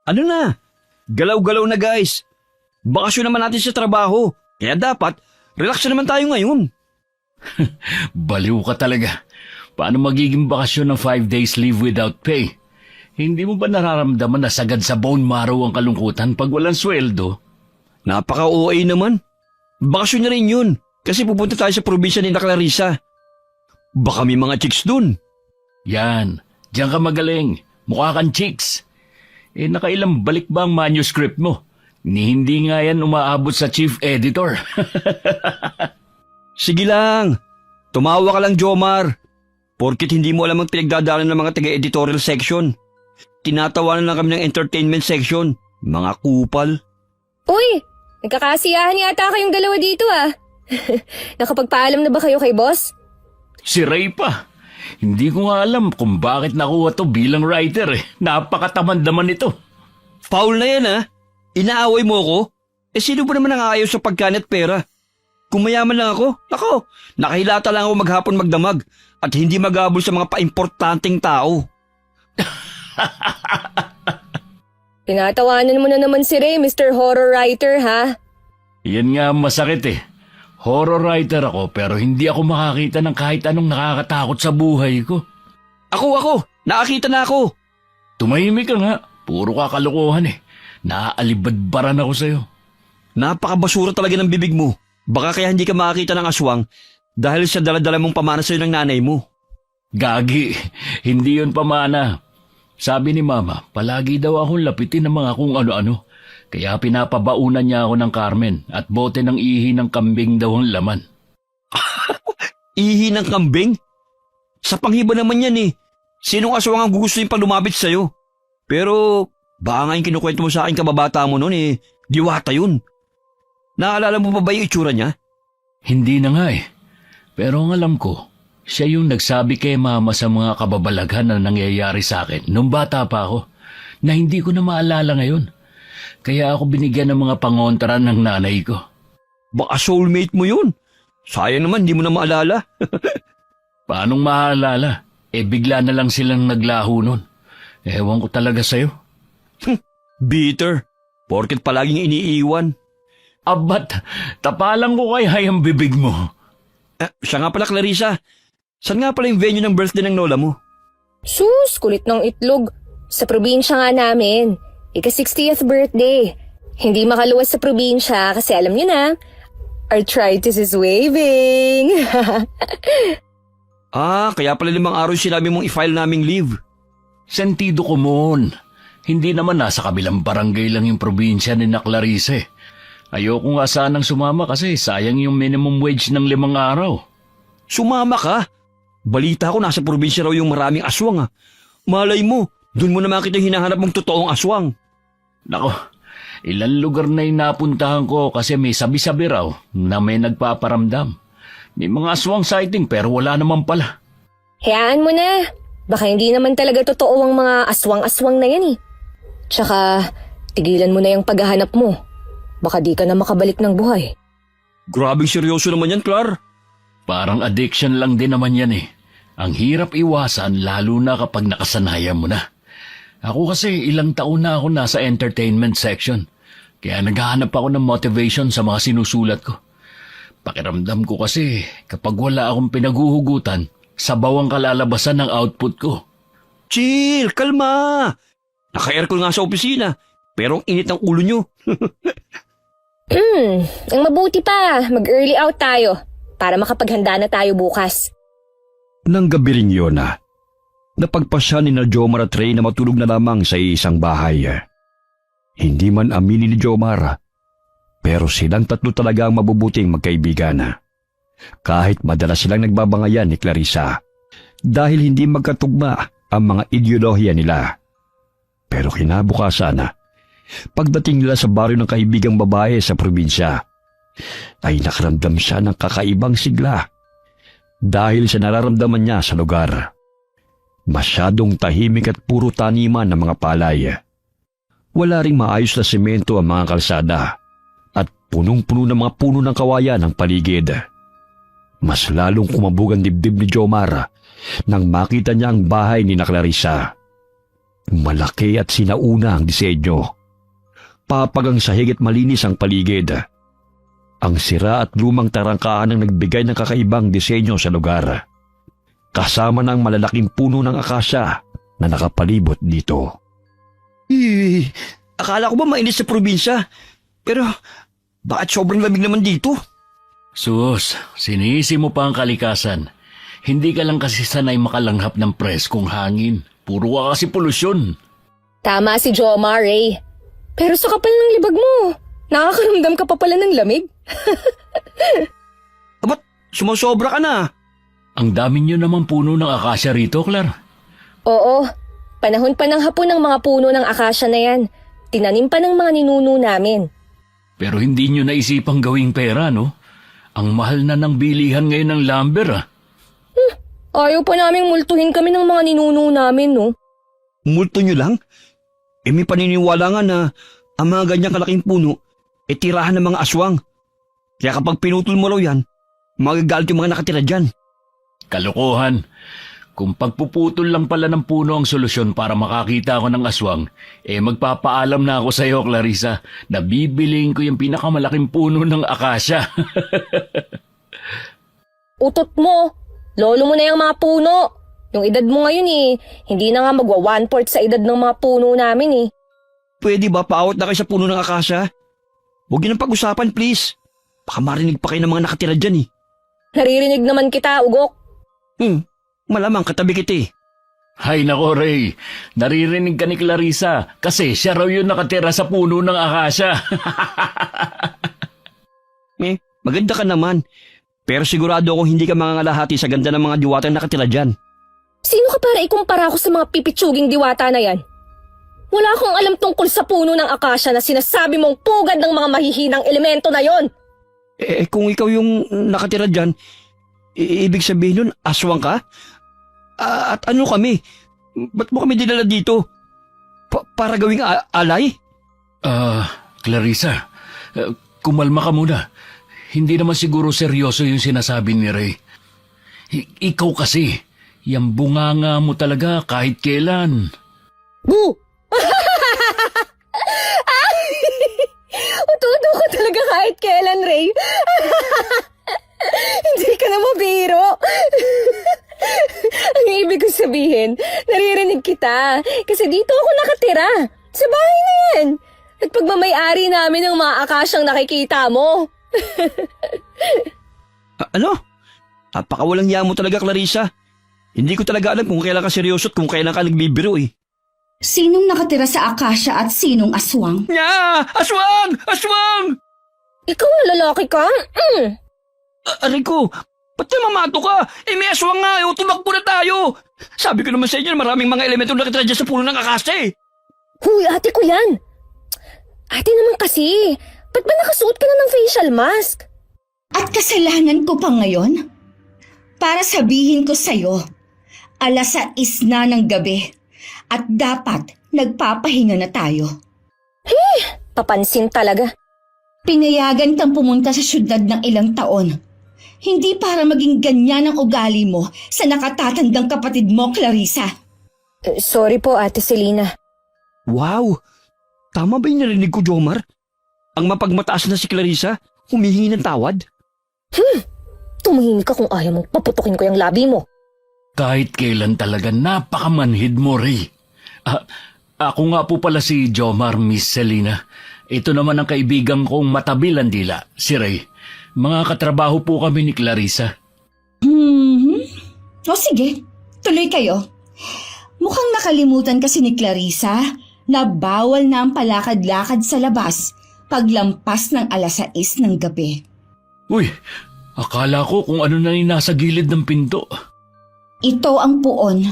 Ano na? Galaw-galaw na guys. Bakasyon naman natin sa trabaho. Kaya dapat, relax na naman tayo ngayon. Baliw ka talaga. Paano magiging bakasyon ng 5 days leave without pay? Hindi mo ba nararamdaman na sagad sa bone marrow ang kalungkutan pag walang sweldo? Napaka-OA naman. Bakasyon na rin yun. Kasi pupunta tayo sa probinsya ni Clarissa. Baka may mga chicks dun. Yan, diyan ka magaling. Mukha kang chicks. Nakailang balik ba ang manuscript mo? Hindi nga yan umaabot sa chief editor. Sige lang. Tumawa ka lang, Jomar. Porkit hindi mo alam ang pinagdadaanan ng mga taga-editorial section. Tinatawanan lang kami ng entertainment section. Mga kupal. Uy, nagkakasiyahan yata kayong dalawa dito ah. Nakapagpaalam na ba kayo kay boss? Si Ray pa. Hindi ko nga alam kung bakit nakuha to bilang writer eh. Napakatamad naman ito. Foul na yan ha. Inaaway mo ako? Sino ba naman ang ayaw sa pagkain at pera? Kung mayaman lang ako, nakahilata lang ako maghapon magdamag at hindi maghabol sa mga paimportanteng tao. Tinatawanan mo na naman si Ray, Mr. Horror Writer ha? Yan nga ang masakit eh. Horror writer ako pero hindi ako makakita ng kahit anong nakakatakot sa buhay ko. Ako, nakakita na ako. Tumahimik ka nga. Puro kalokohan eh. Naaalibadbaran ako sa'yo. Napakabasura talaga ng bibig mo. Baka kaya hindi ka makakita ng aswang dahil sa daladala mong pamana sa'yo ng nanay mo. Gagi, hindi yun pamana. Sabi ni Mama, palagi daw akong lapitin ng mga kung ano-ano. Kaya pinapabaunan niya ako ng Carmen at bote ng ihi ng kambing daw ang laman. Ihi ng kambing? Sa panghiba naman yan eh. Sinong aswang ang gusto yung palumapit sa'yo? Pero baka nga yung kinukwento mo sa akin kababata mo noon eh, diwata yun. Naalala mo pa ba yung itsura niya? Hindi na nga eh. Pero ang alam ko, siya yung nagsabi kay Mama sa mga kababalaghan na nangyayari sa akin nung bata pa ako na hindi ko na maalala ngayon. Kaya ako binigyan ng mga pangontra ng nanay ko. Baka soulmate mo yun. Sayang naman, di mo na maalala. Paanong maalala? Bigla na lang silang naglaho nun. Ewan ko talaga sa'yo. Bitter. Porket palaging iniiwan. Abat, tapalang ko kay hayang bibig mo. Siya nga pala, Clarissa. Saan nga pala yung venue ng birthday ng lola mo? Sus, kulit ng itlog. Sa probinsya nga namin. Ika-60th birthday. Hindi makaluwas sa probinsya kasi alam niyo na, arthritis is waving. Kaya pala 5 araw sinabi mong i-file naming leave. Sentido ko mon. Hindi naman nasa kabilang barangay lang yung probinsya ni na Clarissa eh. Ayoko nga sanang sumama kasi sayang yung minimum wage ng 5 araw. Sumama ka? Balita ko nasa probinsya raw yung maraming aswang ah. Malay mo, dun mo na makita yung hinahanap mong totoong aswang. Nako, ilang lugar na yung napuntahan ko kasi may sabi-sabi raw na may nagpaparamdam. May mga aswang sighting pero wala naman pala. Hayaan mo na. Baka hindi naman talaga totoo ang mga aswang-aswang na yan eh. Tsaka, tigilan mo na yung paghahanap mo. Baka di ka na makabalik ng buhay. Grabing seryoso naman yan, Clar. Parang addiction lang din naman yan eh. Ang hirap iwasan lalo na kapag nakasanayan mo na. Ako kasi ilang taon na ako nasa entertainment section. Kaya naghahanap ako ng motivation sa mga sinusulat ko. Pakiramdam ko kasi kapag wala akong pinaguhugutan, sabaw ang kalalabasan ng output ko. Chill, kalma. Naka-aircon nga sa opisina, pero ang init ng ulo nyo. Ang mabuti pa, mag-early out tayo para makapaghanda na tayo bukas. Nang gabi rin yun napagpasya ni na Jomar at Ray na matulog na lamang sa isang bahay. Hindi man aminin ni Jomar, pero silang tatlo talaga ang mabubuting magkaibigan. Kahit madalas silang nagbabangayan ni Clarissa dahil hindi magkatugma ang mga ideolohiya nila. Pero kinabukasan, pagdating nila sa baryo ng kaibigang babae sa probinsya, ay nakaramdam siya ng kakaibang sigla dahil sa nararamdaman niya sa lugar. Masyadong tahimik at puro taniman ng mga palay. Wala ring maayos na semento ang mga kalsada at punong-puno ng mga puno ng kawayan ang paligid. Mas lalong kumabog ang dibdib ni Jomar nang makita niya ang bahay ni na Clarissa. Malaki at sinauna ang disenyo. Papagang sahig at malinis ang paligid. Ang sira at lumang tarangkaan ang nagbigay ng kakaibang disenyo sa lugar. Kasama ng malalaking puno ng akasya na nakapalibot dito. Akala ko ba mainit sa probinsya? Pero bakit sobrang lamig naman dito? Sus, sinisi mo pa ang kalikasan. Hindi ka lang kasi sanay makalanghap ng preskong hangin. Puro ka kasi polusyon. Tama si Jomar, eh. Pero sa kapal ng libag mo, nakakaramdam ka pa pala ng lamig. Ba't sumusobra ka na? Ang dami nyo naman puno ng akasya rito, Clar. Oo, panahon pa ng hapon ng mga puno ng akasya na yan. Tinanim pa ng mga ninuno namin. Pero hindi nyo naisipang gawing pera, no? Ang mahal na ng bilihan ngayon ng lumber, ah. Ayaw pa naming multuhin kami ng mga ninuno namin, no? Multo nyo lang? May paniniwala nga na ang mga ganyang kalaking puno tirahan ng mga aswang. Kaya kapag pinutol mo raw yan, magagalit yung mga nakatira dyan. Kalokohan. Kung pagpuputol lang pala ng puno ang solusyon para makakita ako ng aswang, magpapaalam na ako sa iyo, Clarissa, na bibiliin ko yung pinakamalaking puno ng akasya. Utot mo! Lolo mo na yung mga puno. Yung edad mo ngayon hindi na nga magwa 1/4 sa edad ng mga puno namin. Pwede ba paawat na kayo sa puno ng akasya? Huwag yun ang pag-usapan, please. Baka marinig pa kayo ng mga nakatira dyan. Naririnig naman kita, Ugok. Malamang katabi kita. Hay nako, Ray. Naririnig ka ni Clarissa kasi siya raw yung nakatira sa puno ng akasya. Maganda ka naman. Pero sigurado akong hindi ka mangangalahati sa ganda ng mga diwatang nakatira dyan. Sino ka para ikumpara ko sa mga pipitsuging diwata na yan? Wala akong alam tungkol sa puno ng akasya na sinasabi mong pugad ng mga mahihinang elemento na yon. Kung ikaw yung nakatira dyan, ibig sabihin nun, aswang ka? At ano kami? Ba't mo kami dinala dito? Para gawing alay? Clarissa, kumalma ka muna. Hindi naman siguro seryoso yung sinasabi ni Ray. Ikaw kasi, yung bunganga mo talaga kahit kailan. Bu! Utudo ko talaga kahit kailan, Ray. Hindi ka na mabiro. Ang ibig ko sabihin, naririnig kita. Kasi dito ako nakatira. Sa bahay na yan. At pagmamayari namin ng mga akasyang nakikita mo. Ano? Napakawalang hiya mo talaga, Clarissa. Hindi ko talaga alam kung kailan ka seryoso at kung kailan ka nagbibiro. Sinong nakatira sa akasya at sinong aswang? Nya! Aswang! Aswang! Ikaw ang lalaki ka? Aray ko, ba't namamato ka? May aswang nga, tumakbo na tayo. Sabi ko naman sa inyo, maraming mga elemento nakatira dyan sa puno ng akasya. Huy, ate ko yan. Ate naman kasi, ba't ba nakasuot ka na ng facial mask? At kasalanan ko pa ngayon? Para sabihin ko sa'yo, 6:00 na ng gabi at dapat nagpapahinga na tayo. Papansin talaga. Pinayagan kang pumunta sa syudad ng ilang taon. Hindi para maging ganyan ang ugali mo sa nakatatandang kapatid mo, Clarissa. Sorry po, Ate Selena. Wow! Tama ba yung narinig ko, Jomar? Ang mapagmataas na si Clarissa, humihingi ng tawad? Tumahimik ka kung ayaw mong paputukin ko yung labi mo. Kahit kailan talaga napakamanhid mo, Ray. Ako nga po pala si Jomar, Miss Selena. Ito naman ang kaibigan kong matabil ang dila, si Ray. Mga katrabaho po kami ni Clarissa. O sige, tuloy kayo. Mukhang nakalimutan kasi ni Clarissa na bawal na ang palakad-lakad sa labas paglampas ng 6:00 ng gabi. Uy, akala ko kung ano na yung nasa gilid ng pinto. Ito ang puon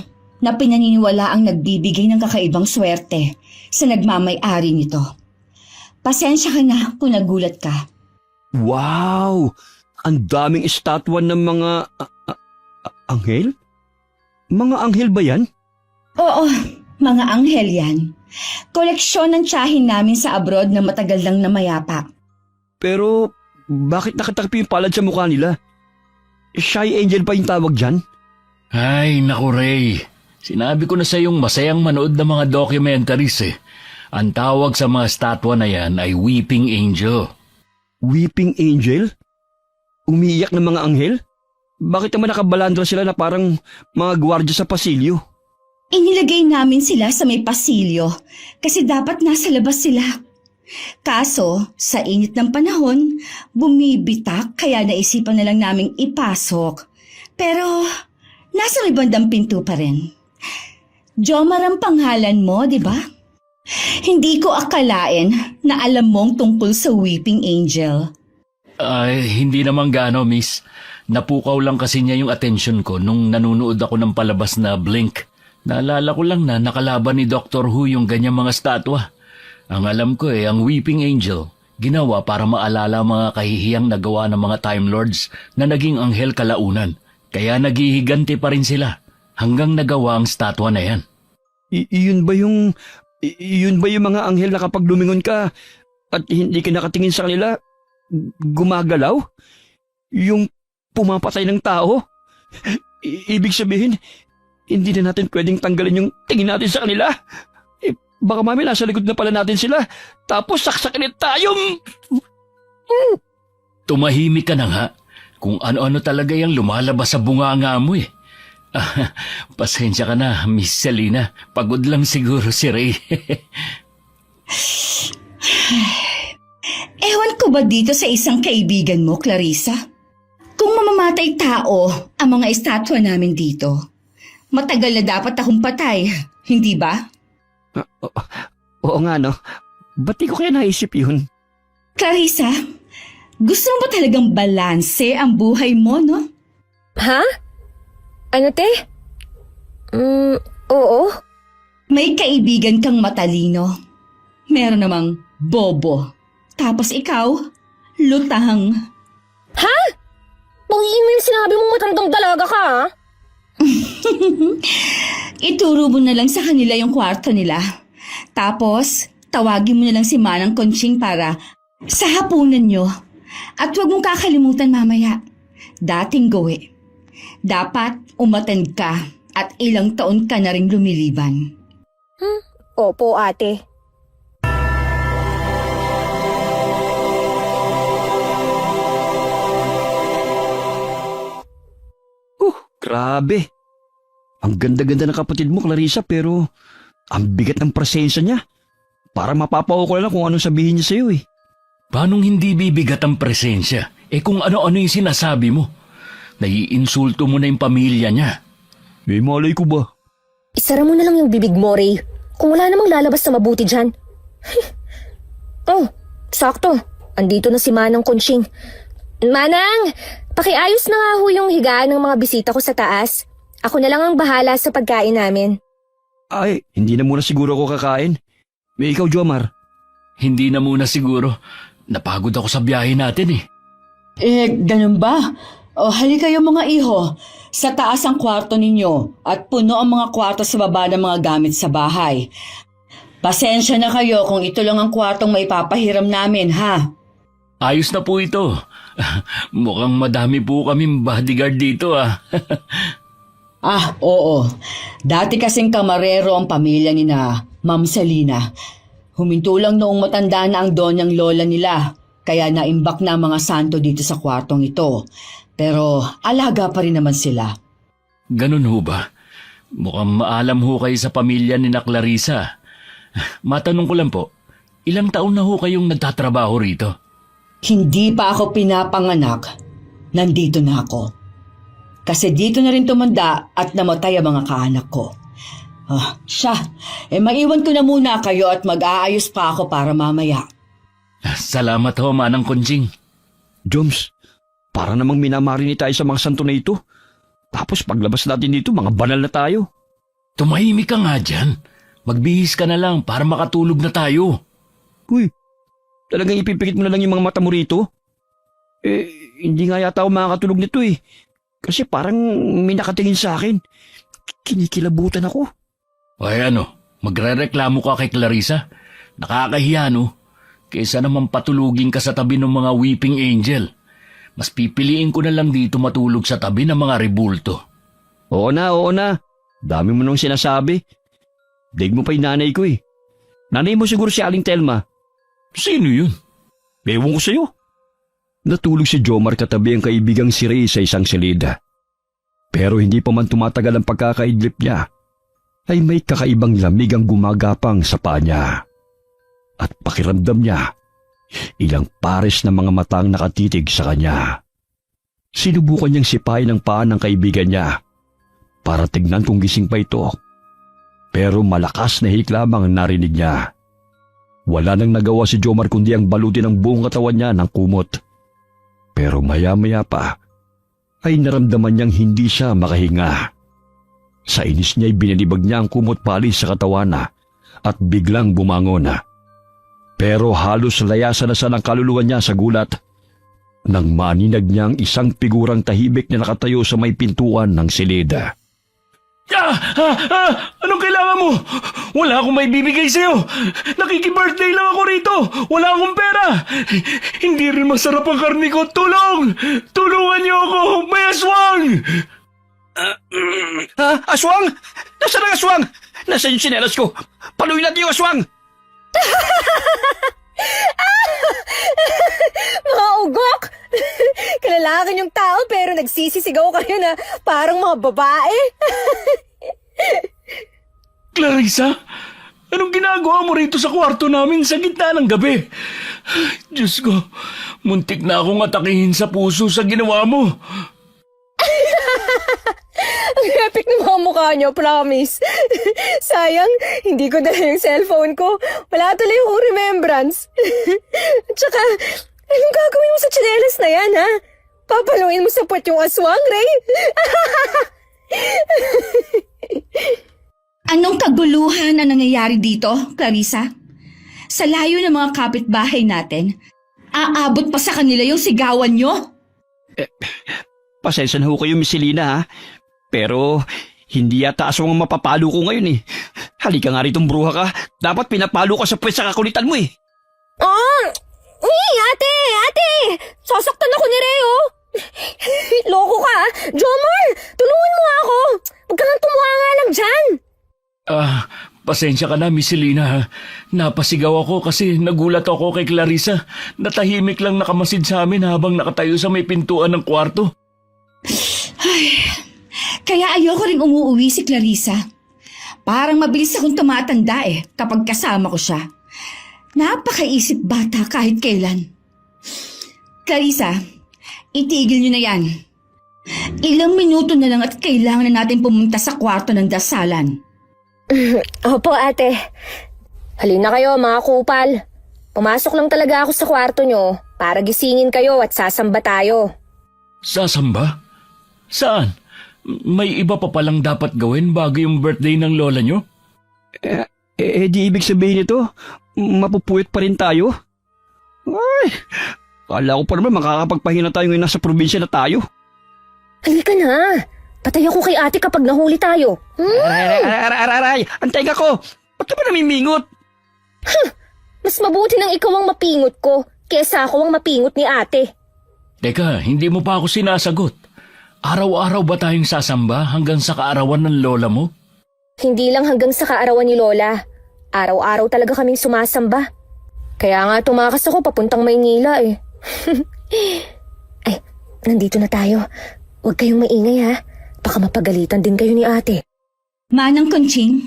na pinaniniwala ang nagbibigay ng kakaibang swerte sa nagmamay-ari nito. Pasensya ka na kung nagulat ka. Wow! Ang daming estatwa ng mga... anghel? Mga anghel ba yan? Oo, mga anghel yan. Koleksyon ng tiyahin namin sa abroad na matagal lang namayapa. Pero bakit nakatakip yung palad sa mukha nila? Shy angel pa yung tawag dyan? Ay, naku Ray. Sinabi ko na sa yung masayang manood ng mga documentaries eh. Ang tawag sa mga statwa na yan ay Weeping Angel. Weeping Angel? Umiiyak ng mga anghel? Bakit naman nakabalandra sila na parang mga gwardya sa pasilyo? Inilagay namin sila sa may pasilyo kasi dapat nasa labas sila. Kaso, sa init ng panahon, bumibitak kaya naisipan na lang naming ipasok. Pero, nasa may bandang pinto pa rin. Jomar ang panghalan mo, di ba? Hindi ko akalain na alam mong tungkol sa Weeping Angel. Ay, hindi naman gaano, miss. Napukaw lang kasi niya yung atensyon ko nung nanonood ako ng palabas na Blink. Naalala ko lang na nakalaban ni Doctor Who yung ganyang mga statwa. Ang alam ko ang Weeping Angel, ginawa para maalala mga kahihiyang nagawa ng mga Time Lords na naging anghel kalaunan. Kaya naghihiganti pa rin sila hanggang nagawa ang statwa na yan. Iyon ba yung mga anghel na kapag lumingon ka at hindi ka nakatingin sa kanila, gumagalaw? Yung pumapatay ng tao? Ibig sabihin, hindi na natin pwedeng tanggalin yung tingin natin sa kanila? Baka mami nasa likod na pala natin sila, tapos saksakin tayong... Tumahimik ka na nga. Kung ano-ano talaga yung lumalabas sa bunganga mo eh. Pasensya ka na, Miss Selena. Pagod lang siguro si Ray. Ewan ko ba dito sa isang kaibigan mo, Clarissa? Kung mamamatay tao ang mga estatwa namin dito, matagal na dapat akong patay, hindi ba? Oo nga no, ba't di ko kaya naisip yun? Clarissa, gusto mo ba talagang balanse ang buhay mo, no? Ha? Ano, te? Oo. May kaibigan kang matalino. Meron namang bobo. Tapos ikaw, lutang. Ha? Bawiin mo yung sinabi mong matandang dalaga ka, ha? Ituro mo na lang sa kanila yung kwarto nila. Tapos, tawagin mo na lang si Manang Conching para sa hapunan nyo. At huwag mong kakalimutan mamaya. Dating gawi. Dapat umattend ka at ilang taon ka na rin lumiliban. Opo, ate. Grabe. Ang ganda-ganda ng kapatid mo, Clarissa, pero ang bigat ng presensya niya. Para mapapaw ko lang kung anong sabihin niya sa'yo eh. Paanong hindi bibigat ang presensya? Kung ano-ano yung sinasabi mo. Naiinsulto mo na yung pamilya niya. Malay ko ba? Isara mo na lang yung bibig mo, Ray. Kung wala namang lalabas na mabuti dyan. Oh, sakto. Andito na si Manang Conching. Manang, pakiayos na nga ho yung higaan ng mga bisita ko sa taas. Ako na lang ang bahala sa pagkain namin. Ay, hindi na muna siguro ako kakain. May ikaw, Jomar. Hindi na muna siguro. Napagod ako sa biyahe natin eh. Ganun ba? O halika kayo mga iho. Sa taas ang kwarto ninyo at puno ang mga kwarto sa baba ng mga gamit sa bahay. Pasensya na kayo kung ito lang ang kwartong maipapahiram namin, ha? Ayos na po ito. Mukhang madami po kaming bodyguard dito Oo. Dati kasing kamarero ang pamilya ni na Ma'am Selena. Huminto lang noong matanda na ang donyang lola nila, kaya naimbak na ang mga santo dito sa kwartong ito. Pero alaga pa rin naman sila. Ganun ho ba? Mukhang maalam ho kayo sa pamilya ni na Clarissa. Matanong ko lang po, ilang taon na ho kayong nagtatrabaho rito? Hindi pa ako pinapanganak, nandito na ako. Kasi dito na rin tumanda at namatay ang mga kaanak ko. Maiwan ko na muna kayo at mag-aayos pa ako para mamaya. Salamat ho, Manang Conching. Joms, para namang minamari tayo sa mga santo na ito. Tapos paglabas natin dito, mga banal na tayo. Tumahimik ka nga dyan. Magbihis ka na lang para makatulog na tayo. Uy, talagang ipipikit mo na lang yung mga mata mo rito? Hindi nga yata ako makakatulog nito eh. Kasi parang may nakatingin sa akin. Kinikilabutan ako. Ay magrereklamo ka kay Clarissa? Nakakahiya Kaysa naman patulugin ka sa tabi ng mga Weeping Angel. Mas pipiliin ko na lang dito matulog sa tabi ng mga rebulto. Oo na. Dami mo nang sinasabi. Dig mo pa yung nanay ko eh. Nanay mo siguro si Aling Telma. Sino yun? Ewan ko sa'yo. Natulog si Jomar katabi ang kaibigang si Ray sa isang silid. Pero hindi pa man tumatagal ang pagkakaidlip niya, ay may kakaibang lamig ang gumagapang sa paa niya. At pakiramdam niya, ilang pares na mga matang nakatitig sa kanya. Sinubukan niyang sipain ang paa ng kaibigan niya para tignan kung gising pa ito. Pero malakas na hik lamang ang narinig niya. Wala nang nagawa si Jomar kundi ang balutin ang buong katawan niya ng kumot. Pero maya-maya pa, ay naramdaman niyang hindi siya makahinga. Sa inis niya ay binalibag niya ang kumot palis sa katawan at biglang bumangon. Pero halos layasan na sa ng kaluluwa niya sa gulat nang maninag niya ang isang figurang tahimik na nakatayo sa may pintuan ng silid. Anong kailangan mo? Wala akong may bibigay sa'yo. Nakiki-birthday lang ako rito. Wala akong pera. Hindi rin masarap ang karne ko. Tulong! Tulungan niyo ako! May aswang! Aswang? Nasaan ang aswang? Nasaan yung sinelas ko? Paluin natin yung aswang! Mga ugok! Kalalakan yung tao pero nagsisisigaw kayo na parang mga babae. Clarissa, anong ginagawa mo rito sa kwarto namin sa gitna ng gabi? Diyos ko, muntik na akong atakihin sa puso sa ginawa mo. Ang epic ng mga mukha niyo, promise. Sayang, hindi ko dala yung cellphone ko. Wala tuloy yung remembrance. Tsaka, anong gagawin mo sa tsinelas na yan, ha? Papaluin mo sa puwet yung aswang, Ray? Anong kaguluhan ang nangyayari dito, Clarissa? Sa layo ng mga kapitbahay natin, aabot pa sa kanila yung sigawan nyo? Pasensya na ho kayo, Miss Selena, ha? Pero hindi yata aswang ang mapapalo ko ngayon eh. Halika nga ritong bruha ka. Dapat pinapalo ka sa puwet sa kakulitan mo eh. Oh! Ate! Sasaktan ako ni Ray, oh! Loko ka, ah. Jomar! Tulungan mo ako! Huwag ka nang tumuha nga lang dyan! Pasensya ka na, Miss Selena. Napasigaw ako kasi nagulat ako kay Clarissa. Natahimik lang nakamasid sa amin habang nakatayo sa may pintuan ng kwarto. Kaya ayoko rin umuwi si Clarissa. Parang mabilis akong tumatanda kapag kasama ko siya. Napakaisip bata kahit kailan. Clarissa, itigil niyo na yan. Ilang minuto na lang at kailangan na natin pumunta sa kwarto ng dasalan. Opo, ate. Halina kayo, mga kupal. Pumasok lang talaga ako sa kwarto nyo para gisingin kayo at sasamba tayo. Sasamba? Saan? May iba pa palang dapat gawin bago yung birthday ng lola nyo? Di ibig sabihin nito, mapupuwit pa rin tayo? Ay, kala ko pa naman makakapagpahinga tayo ngayon nasa probinsya na tayo. Halika na. Patay ako kay ate kapag nahuli tayo. Aray, antay ka ko. Ba't ka ba namimingot? Mas mabuti nang ikaw ang mapingot ko kesa ako ang mapingot ni ate. Teka, hindi mo pa ako sinasagot. Araw-araw ba tayong sasamba hanggang sa kaarawan ng lola mo? Hindi lang hanggang sa kaarawan ni Lola. Araw-araw talaga kaming sumasamba. Kaya nga tumakas ako papuntang Maynila eh. Ay, nandito na tayo. Huwag kayong maingay ha. Baka mapagalitan din kayo ni ate. Manang Conching,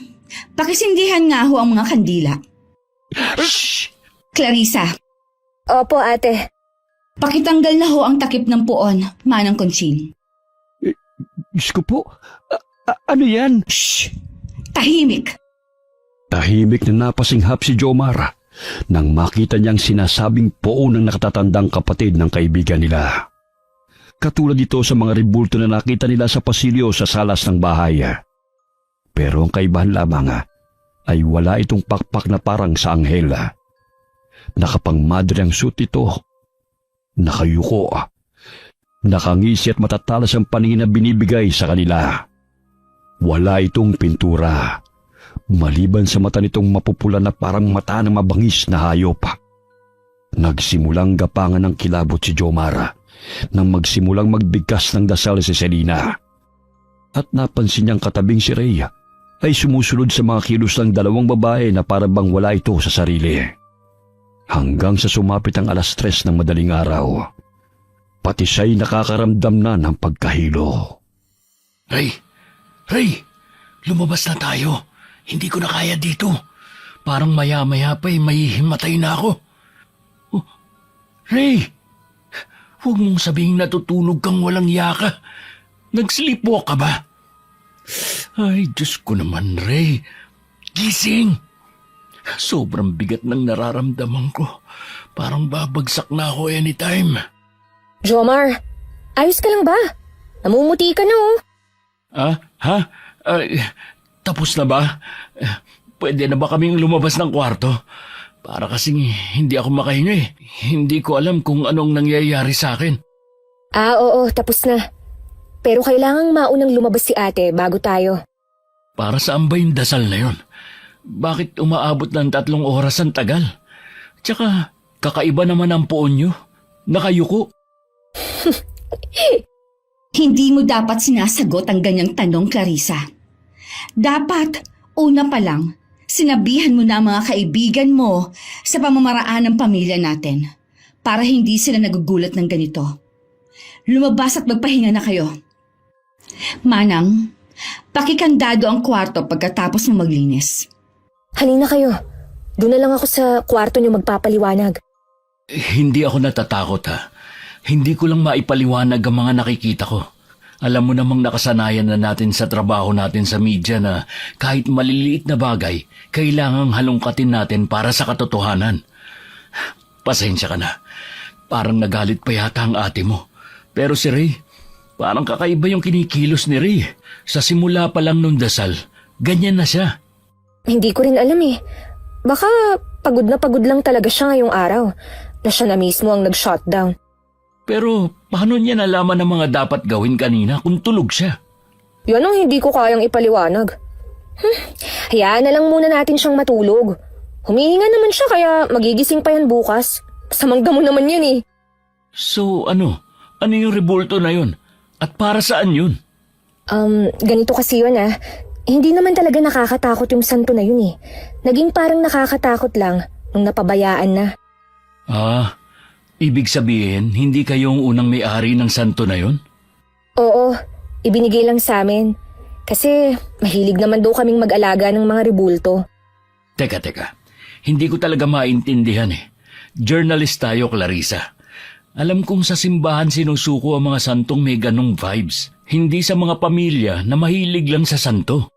pakisindihan nga ho ang mga kandila. Shh! Clarissa, Opo, ate. pakitanggal na ho ang takip ng puon, Manang Conching. Diyos ko po, ano yan? Shh! Tahimik! Tahimik na napasinghap si Jomar nang makita niyang sinasabing poon ng nakatatandang kapatid ng kaibigan nila. Katulad dito sa mga ribulto na nakita nila sa pasilyo sa salas ng bahay. Pero ang kaibahan lamang ay wala itong pakpak na parang sa anghel. Nakapangmadre ang suit ito. Nakayuko. Nakangisi at matatalas ang paningin na binibigay sa kanila. Wala itong pintura. Maliban sa mata nitong mapupula na parang mata ng mabangis na hayop. Nagsimulang gapangan ng kilabot si Jomar nang magsimulang magbigkas ng dasal si Selena. at napansin niyang katabing si Ray ay sumusunod sa mga kilos ng dalawang babae na para bang wala ito sa sarili. Hanggang sa sumapit ang 3:00 ng madaling araw, pati siya'y nakakaramdam na ng pagkahilo. Ray! Ray! Lumabas na tayo. Hindi ko na kaya dito. Parang maya-maya pa'y mahihimatay na ako. Oh, Ray! Huwag mong sabihing natutulog kang walang yaka. Nag-sleepwalk ka ba? Ay, Diyos ko naman, Ray. Gising! Sobrang bigat ng nararamdaman ko. Parang babagsak na ako anytime. Jomar, ayos ka lang ba? Namumuti ka na oh. Ah? Ha? Tapos na ba? Pwede na ba kaming lumabas ng kwarto? Para kasing hindi ako makahinga eh. Hindi ko alam kung anong nangyayari sa akin. Oo, tapos na. Pero kailangang maunang lumabas si ate bago tayo. Para saan ba yung dasal na yun? Bakit umaabot ng 3 oras ang tagal? Tsaka, kakaiba naman ang poon nyo. Nakayuko. Hindi mo dapat sinasagot ang ganyang tanong, Clarissa. Dapat, una pa lang, sinabihan mo na ang mga kaibigan mo sa pamamaraan ng pamilya natin para hindi sila nagugulat ng ganito. Lumabas at magpahinga na kayo. Manang, pakikandado ang kwarto pagkatapos mo maglinis. Halina kayo. Doon na lang ako sa kwarto niyo magpapaliwanag. Hindi ako natatakot ha. Hindi ko lang maipaliwanag ang mga nakikita ko. Alam mo namang nakasanayan na natin sa trabaho natin sa media na kahit maliliit na bagay, kailangang halongkatin natin para sa katotohanan. Pasensya ka na. Parang nagalit pa yata ang ate mo. Pero si Ray, parang kakaiba yung kinikilos ni Ray. Sa simula pa lang nung dasal, ganyan na siya. Hindi ko rin alam eh. Baka pagod na pagod lang talaga siya ngayong araw na siya na mismo ang nag-shutdown. Pero paano niya nalaman ang mga dapat gawin kanina kung tulog siya? Yan ang hindi ko kayang ipaliwanag. Hayaan na lang muna natin siyang matulog. Humihinga naman siya kaya magigising pa yan bukas. Samang damo naman yan eh. So ano? Ano yung rebulto na yun? At para saan yun? Ganito kasi yun ah. Hindi naman talaga nakakatakot yung santo na yun eh. Naging parang nakakatakot lang nung napabayaan na. Ah, ibig sabihin, hindi kayong unang may-ari ng santo na yun? Oo, ibinigay lang sa amin. Kasi mahilig naman daw kaming mag-alaga ng mga rebulto. Teka. Hindi ko talaga maintindihan eh. Journalist tayo, Clarissa. Alam kong sa simbahan sinusuko ang mga santong may ganong vibes. Hindi sa mga pamilya na mahilig lang sa santo.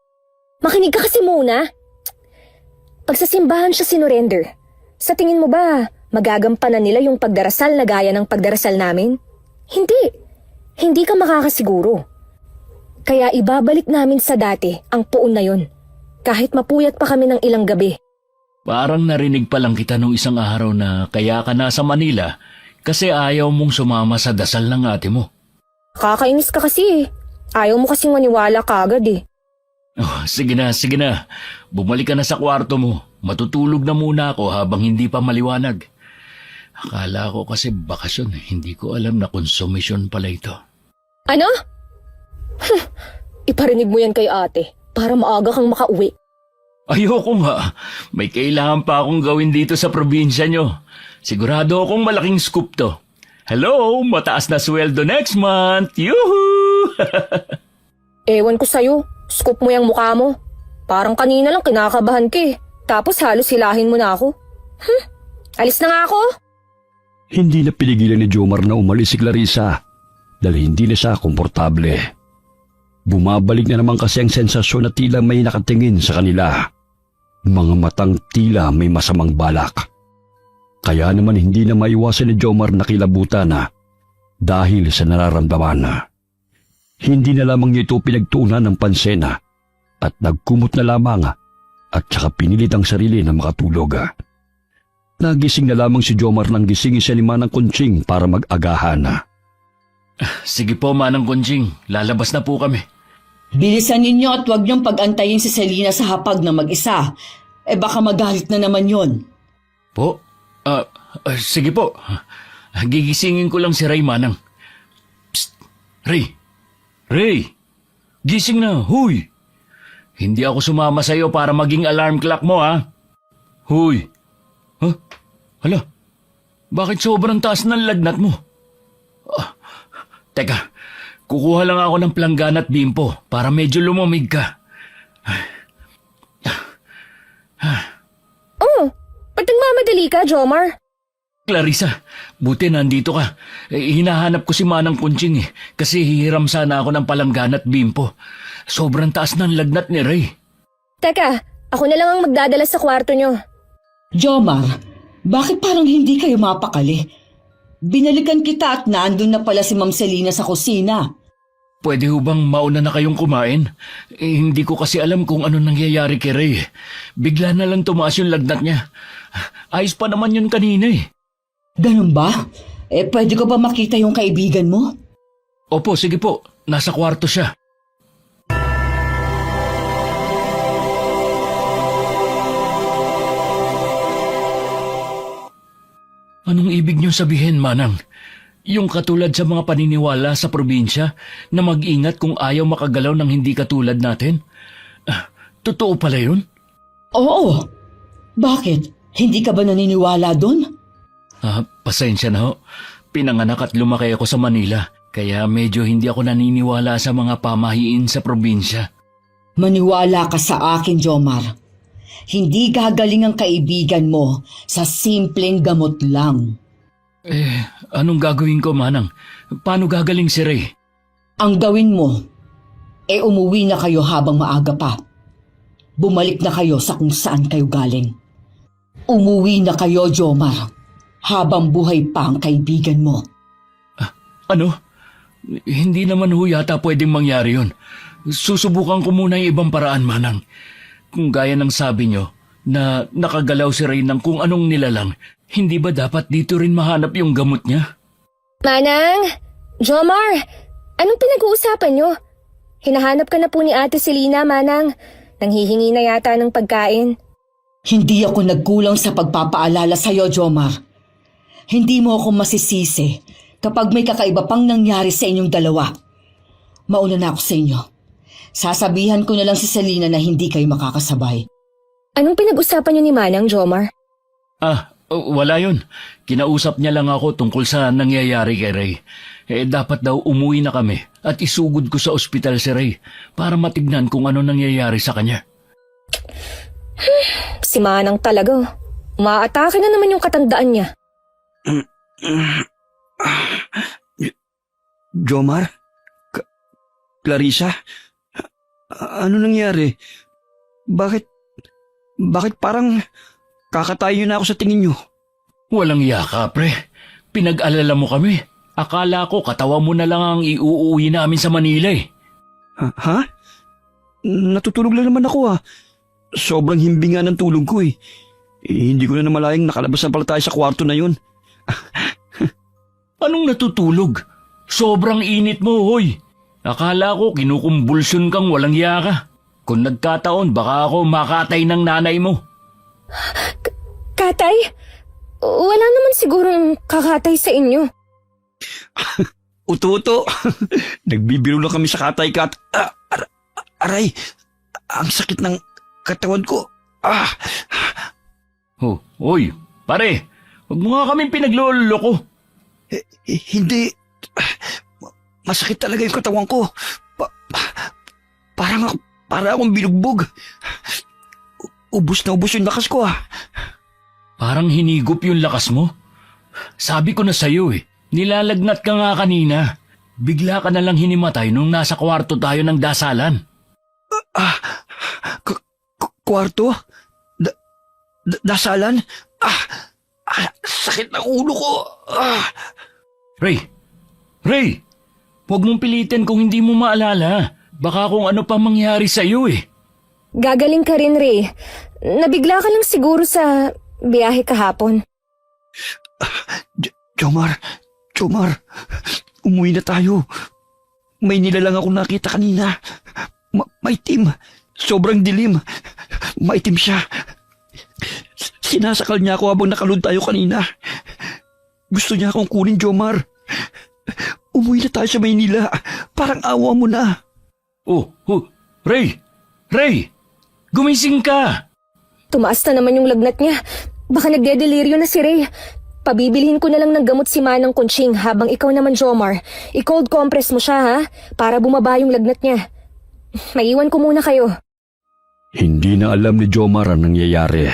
Makinig ka kasi muna. Pag sa simbahan siya sinurrender, sa tingin mo ba magagampanan nila yung pagdarasal na gaya ng pagdarasal namin? Hindi. Hindi ka makakasiguro. Kaya ibabalik namin sa dati ang puon na yun. Kahit mapuyat pa kami ng ilang gabi. Parang narinig pa lang kita nung isang araw na kaya ka nasa Manila kasi ayaw mong sumama sa dasal ng ate mo. Kakainis ka kasi eh. Ayaw mo kasing maniwala kagad eh. Oh, sige na. Bumalik ka na sa kwarto mo. Matutulog na muna ako habang hindi pa maliwanag. Akala ko kasi bakasyon. Hindi ko alam na konsumisyon pala ito. Ano? Iparinig mo yan kay ate para maaga kang makauwi. Ayoko nga. May kailangan pa akong gawin dito sa probinsya nyo. Sigurado akong malaking scoop to. Hello, mataas na sweldo next month. Yuhu! Ewan ko sa'yo. Scoop mo yung mukha mo. Parang kanina lang kinakabahan ka eh. Tapos halos hilahin mo na ako. Alis na nga ako. Hindi na pinigilan ni Jomar na umalis si Clarissa dahil hindi na siya komportable. Bumabalik na naman kasi ang sensasyon na tila may nakatingin sa kanila. Mga matang tila may masamang balak. Kaya naman hindi na maiwasan ni Jomar na kilabutan na dahil sa nararamdaman na. Hindi na lamang niya ito pinagtuunan ng pansin at nagkumot na lamang at saka pinilit ang sarili na makatulog. Nagising na lamang si Jomar nang gisingin siya ni Manang Kunching para mag-agahan. Sige po, Manang Kunching. Lalabas na po kami. Bilisan ninyo at huwag niyong pag-antayin si Selena sa hapag na mag-isa. Baka magalit na naman yon. Po? Sige po. Gigisingin ko lang si Ray, Manang. Psst! Ray! Gising na, huy! Hindi ako sumama sa'yo para maging alarm clock mo, ha? Huy! Huh? Hala, bakit sobrang taas ng lagnat mo? Teka, kukuha lang ako ng planggana at bimpo para medyo lumamig ka. Oh, ba't nagmamadali ka, Jomar? Clarissa, buti nandito ka. Hinahanap ko si Manang Kunching kasi hihiram sana ako ng palanggana at bimpo. Sobrang taas ng lagnat ni Ray. Teka, ako na lang ang magdadala sa kwarto nyo. Jomar, bakit parang hindi kayo mapakali? Binalikan kita at nandun na pala si Ma'am Selina sa kusina. Pwede ho bang mauna na kayong kumain? Hindi ko kasi alam kung ano nangyayari kay Ray. Bigla na lang tumaas yung lagnat niya. Ayos pa naman yun kanina eh. Ganun ba? Pwede ko ba makita yung kaibigan mo? Opo, sige po. Nasa kwarto siya. Anong ibig niyo sabihin, Manang? Yung katulad sa mga paniniwala sa probinsya na mag-ingat kung ayaw makagalaw ng hindi katulad natin? Totoo pala yun? Oo. Bakit? Hindi ka ba naniniwala dun? Pasensya na ho. Pinanganak at lumaki ako sa Manila, kaya medyo hindi ako naniniwala sa mga pamahiin sa probinsya. Maniwala ka sa akin, Jomar. Hindi gagaling ang kaibigan mo sa simpleng gamot lang. Anong gagawin ko, Manang? Paano gagaling si Ray? Ang gawin mo, umuwi na kayo habang maaga pa. Bumalik na kayo sa kung saan kayo galing. Umuwi na kayo, Jomar, habang buhay pa ang kaibigan mo. Ano? Hindi naman ho yata pwedeng mangyari yun. Susubukan ko muna yung ibang paraan, Manang. Kung gaya ng sabi nyo, na nakagalaw si Ray ng kung anong nilalang, hindi ba dapat dito rin mahanap yung gamot niya? Manang! Jomar! Anong pinag-uusapan nyo? Hinahanap ka na po ni Ate Selina, Manang. Nanghihingi na yata ng pagkain. Hindi ako nagkulang sa pagpapaalala sa'yo, Jomar. Hindi mo ako masisisi kapag may kakaiba pang nangyari sa inyong dalawa. Mauna na ako sa inyo. Sasabihan ko na lang si Selina na hindi kayo makakasabay. Anong pinag-usapan nyo ni Manang, Jomar? Wala yun. Kinausap niya lang ako tungkol sa nangyayari kay Ray. Dapat daw umuwi na kami at isugod ko sa ospital si Ray para matignan kung ano nangyayari sa kanya. Si Manang talaga. Umaatake na naman yung katandaan niya. Jomar? Clarissa? Ano nangyari? Bakit parang kakatayo na ako sa tingin nyo? Walang yaka, pre. Pinag-alala mo kami. Akala ko katawa mo na lang ang iuuwi namin sa Manila eh. Ha? Natutulog lang naman ako. Sobrang himbing nga ng tulog ko eh. Hindi ko na namalayang nakalabas na pala tayo sa kwarto na yun. Anong natutulog? Sobrang init mo, hoy. Akala ko kinukumbulsyon kang walang yaka. Kung nagkataon, baka ako makatay ng nanay mo. Katay? Wala naman sigurong kakatay sa inyo. Uto-uto. Nagbibiro lang kami sa katay kat. Aray, ang sakit ng katawan ko. Hoy, pare. Huwag mo nga kaming pinagloloko. Hindi. Masakit talaga yung katawan ko. Parang akong binugbog. Ubus na ubus yung lakas ko. Parang hinigop yung lakas mo. Sabi ko na sa'yo nilalagnat ka nga kanina. Bigla ka na lang hinimatay nung nasa kwarto tayo ng dasalan. Kwarto? Dasalan? Sakit ng ulo ko. Ray! Huwag mong pilitin kung hindi mo maalala. Baka kung ano pa mangyari sa'yo Gagaling ka rin, Ray. Nabigla ka lang siguro sa biyahe kahapon. Jomar, umuwi na tayo. May nilalang ako nakita kanina. Maitim. Sobrang dilim. Maitim siya. Sinasakal niya ako habang nakalod tayo kanina. Gusto niya akong kunin, Jomar. Umuwi na tayo sa Maynila. Parang awa mo na. Ray! Ray! Gumising ka! Tumaas na naman yung lagnat niya. Baka nagdedeliryo na si Ray. Pabibilhin ko na lang ng gamot si Manang Conching habang ikaw naman, Jomar. I-cold compress mo siya, ha? Para bumaba yung lagnat niya. Maiwan ko muna kayo. Hindi na alam ni Jomar ang nangyayari.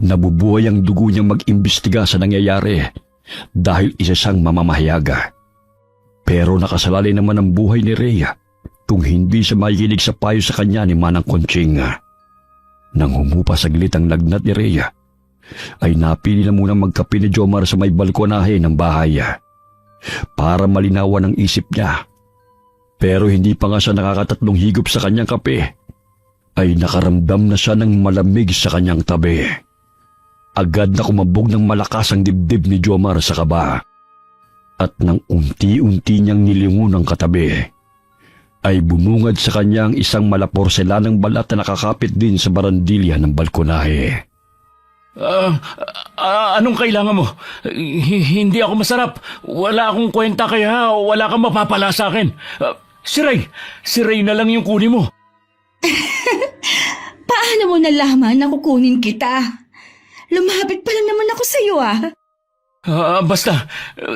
Nabubuhay ang dugo niyang mag-imbestiga sa nangyayari dahil isa siyang mamamahayaga. Pero nakasalalay naman ang buhay ni Rhea kung hindi siya makikinig sa payo sa kanya ni Manang Conching. Nang humupa saglit ang lagnat ni Rhea, ay napili na munang magkape ni Jomar sa may balkonahe ng bahay para malinawan ang isip niya. Pero hindi pa nga siya nakakatatlong higop sa kanyang kape, ay nakaramdam na siya ng malamig sa kanyang tabi. Agad na kumabog ng malakas ang dibdib ni Jomar sa kaba. At nang unti-unti niyang nilingon ang katabi, ay bumungad sa kanya ang isang malaporselanang balat na nakakapit din sa barandilya ng balkonahe. Anong kailangan mo? Hindi ako masarap. Wala akong kwenta kaya wala kang mapapala sa akin. Si Ray na lang yung kunin mo. Paano mo nalaman na kukunin kita? Lumapit pa lang naman ako sa'yo Basta,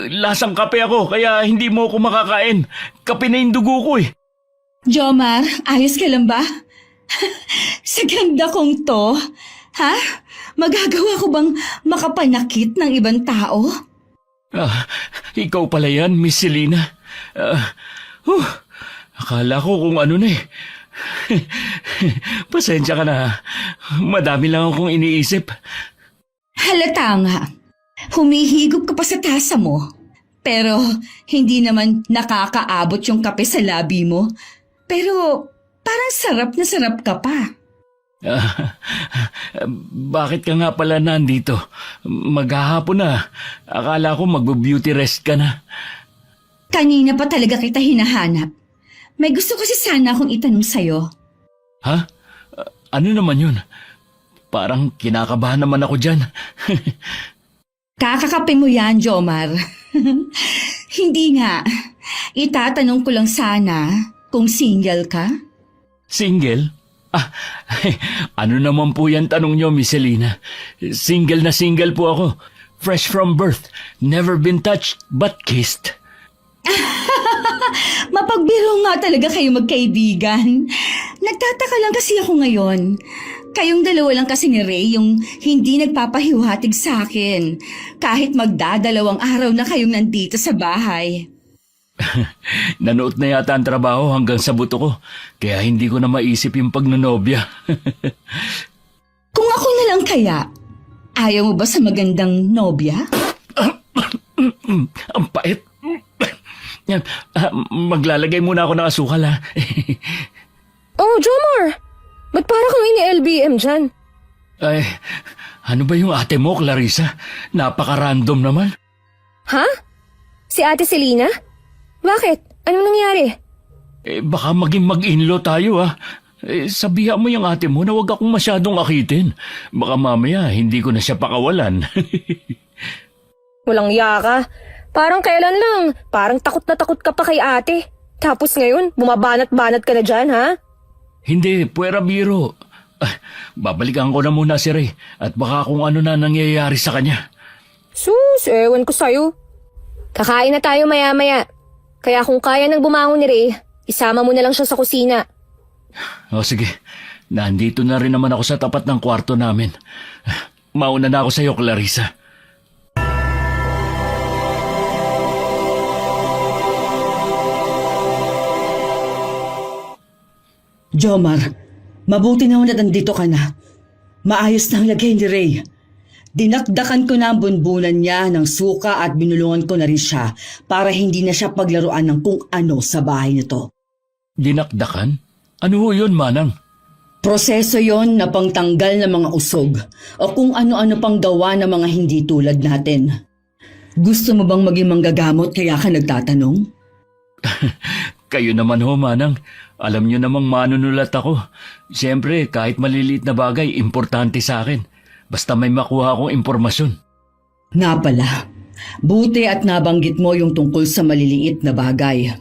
lasang kape ako kaya hindi mo ako makakain. Kape na yung dugo ko eh. Jomar, ayos ka lang ba? Sa ganda kong to, ha? Magagawa ko bang makapanakit ng ibang tao? Ikaw pala yan, Miss Selena. Akala ko kung ano na eh. Pasensya ka na. Madami lang akong iniisip. Halata nga. Humihigop ka pa sa tasa mo. Pero hindi naman nakakaabot yung kape sa labi mo. Pero parang sarap na sarap ka pa. Bakit ka nga pala nandito? Maghahapon na. Akala ko magbo-beauty rest ka na. Kanina pa talaga kita hinahanap. May gusto kasi sana akong itanong sa'yo. Ha? Ano naman yun? Parang kinakabahan naman ako dyan. Kakakape mo yan, Jomar. Hindi nga. Itatanong ko lang sana kung single ka. Single? Ano naman po yan tanong nyo, Miss Selena? Single na single po ako. Fresh from birth. Never been touched but kissed. Mapagbiro nga talaga kayo magkaibigan. Nagtataka lang kasi ako ngayon. Kayong dalawa lang kasi ni Ray yung hindi nagpapahiwatig sa akin. Kahit magdadalawang araw na kayong nandito sa bahay. Nanoot na yata ang trabaho hanggang sa buto ko. Kaya hindi ko na maisip yung pagnanobya. Kung ako na lang kaya, ayaw mo ba sa magandang nobya? Ang pait. Yan, maglalagay muna ako ng asukal ha. Oh, Jomar! Ba't para kang ini-LBM dyan? Ay, ano ba yung ate mo, Clarissa? Napaka-random naman. Ha? Si Ate Selena? Bakit? Anong nangyari? Baka maging mag-inlo tayo ha. Sabihan mo yung ate mo na huwag akong masyadong akitin. Baka mamaya hindi ko na siya pakawalan. Walang iya ka. Parang kailan lang. Parang takot na takot ka pa kay ate. Tapos ngayon, bumabanat-banat ka na dyan, ha? Hindi, puwera biro. Babalikan ko na muna si Ray at baka kung ano na nangyayari sa kanya. Sus, ewan ko sa'yo. Kakain na tayo maya-maya. Kaya kung kaya nang bumangon ni Ray, isama mo na lang siya sa kusina. O sige, nandito na rin naman ako sa tapat ng kwarto namin. Mauna na ako sa iyo, Clarissa. Jomar, mabuti naman na nandito ka na. Maayos na ang lagay ni Ray. Dinakdakan ko na ang bunbunan niya ng suka at binulungan ko na rin siya para hindi na siya paglaruan ng kung ano sa bahay nito. Dinakdakan? Ano ho yun, Manang? Proseso yon na pangtanggal ng mga usog o kung ano-ano pang gawa ng mga hindi tulad natin. Gusto mo bang maging manggagamot kaya ka nagtatanong? Kayo naman ho, Manang. Alam niyo namang manunulat ako. Siyempre, kahit maliliit na bagay, importante sa akin. Basta may makuha akong impormasyon. Nga pala, buti at nabanggit mo yung tungkol sa maliliit na bagay.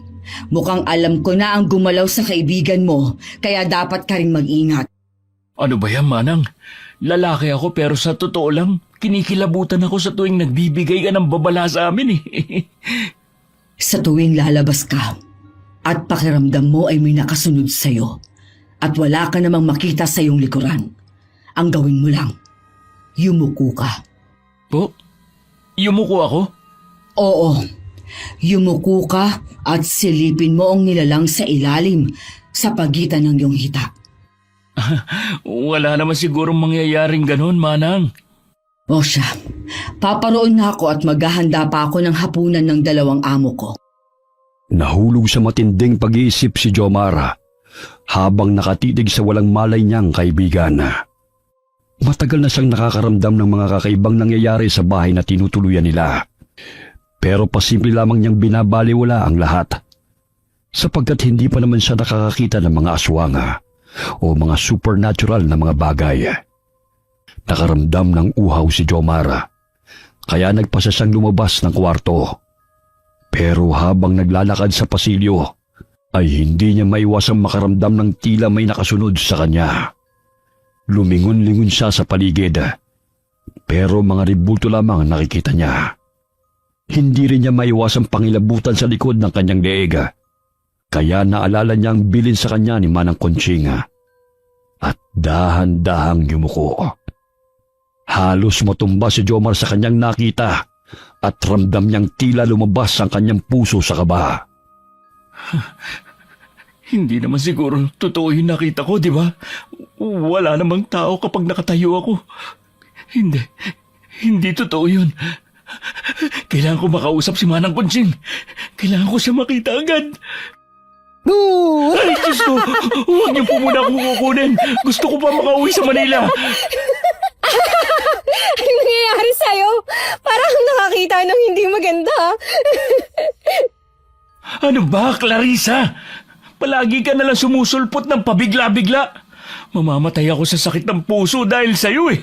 Mukhang alam ko na ang gumalaw sa kaibigan mo, kaya dapat ka ring mag-ingat. Ano ba yan, Manang? Lalaki ako pero sa totoo lang, kinikilabutan ako sa tuwing nagbibigay ka ng babala sa amin eh. Sa tuwing lalabas ka at pakiramdam mo ay may nakasunod sa'yo at wala ka namang makita sa iyong likuran, ang gawin mo lang, yumuko ka. Po? Yumuko ako? Oo, yumuko ka at silipin mo ang nilalang sa ilalim sa pagitan ng iyong hita. Wala naman sigurong mangyayaring ganon, Manang. O siya, paparoon na ako at maghahanda pa ako ng hapunan ng dalawang amo ko. Nahulog sa matinding pag-iisip si Jomara habang nakatitig sa walang malay niyang kaibigan. Matagal na siyang nakakaramdam ng mga kakaibang nangyayari sa bahay na tinutuluyan nila. Pero pasimple lamang niyang binabaliwala ang lahat sapagkat hindi pa naman siya nakakakita ng mga aswanga o mga supernatural na mga bagay. Nakaramdam ng uhaw si Jomara, kaya nagpasya siyang lumabas ng kwarto. Pero habang naglalakad sa pasilyo, ay hindi niya maiwasang makaramdam ng tila may nakasunod sa kanya. Lumingon-lingon siya sa paligid, pero mga ribulto lamang ang nakikita niya. Hindi rin niya maiwasang pangilabutan sa likod ng kanyang leeg, kaya naalala niya ang bilin sa kanya ni Manang Conching at dahan-dahang yumuko. Halos matumba si Jomar sa kanyang nakita at ramdam niyang tila lumabas ang kanyang puso sa kaba. Hindi naman siguro totoo yung nakita ko, di ba? Wala namang tao kapag nakatayo ako. Hindi totoo yun. Kailangan ko makausap si Manang Conching. Kailangan ko siya makita agad. Ay, Diyos ko! Huwag niyo po muna akong kukunin. Gusto ko pa makauwi sa Manila. Anong nangyayari sa'yo? Parang nakakita ng hindi maganda. Ano ba, Clarissa? Palagi ka nalang sumusulpot ng pabigla-bigla. Mamamatay ako sa sakit ng puso dahil sa'yo eh.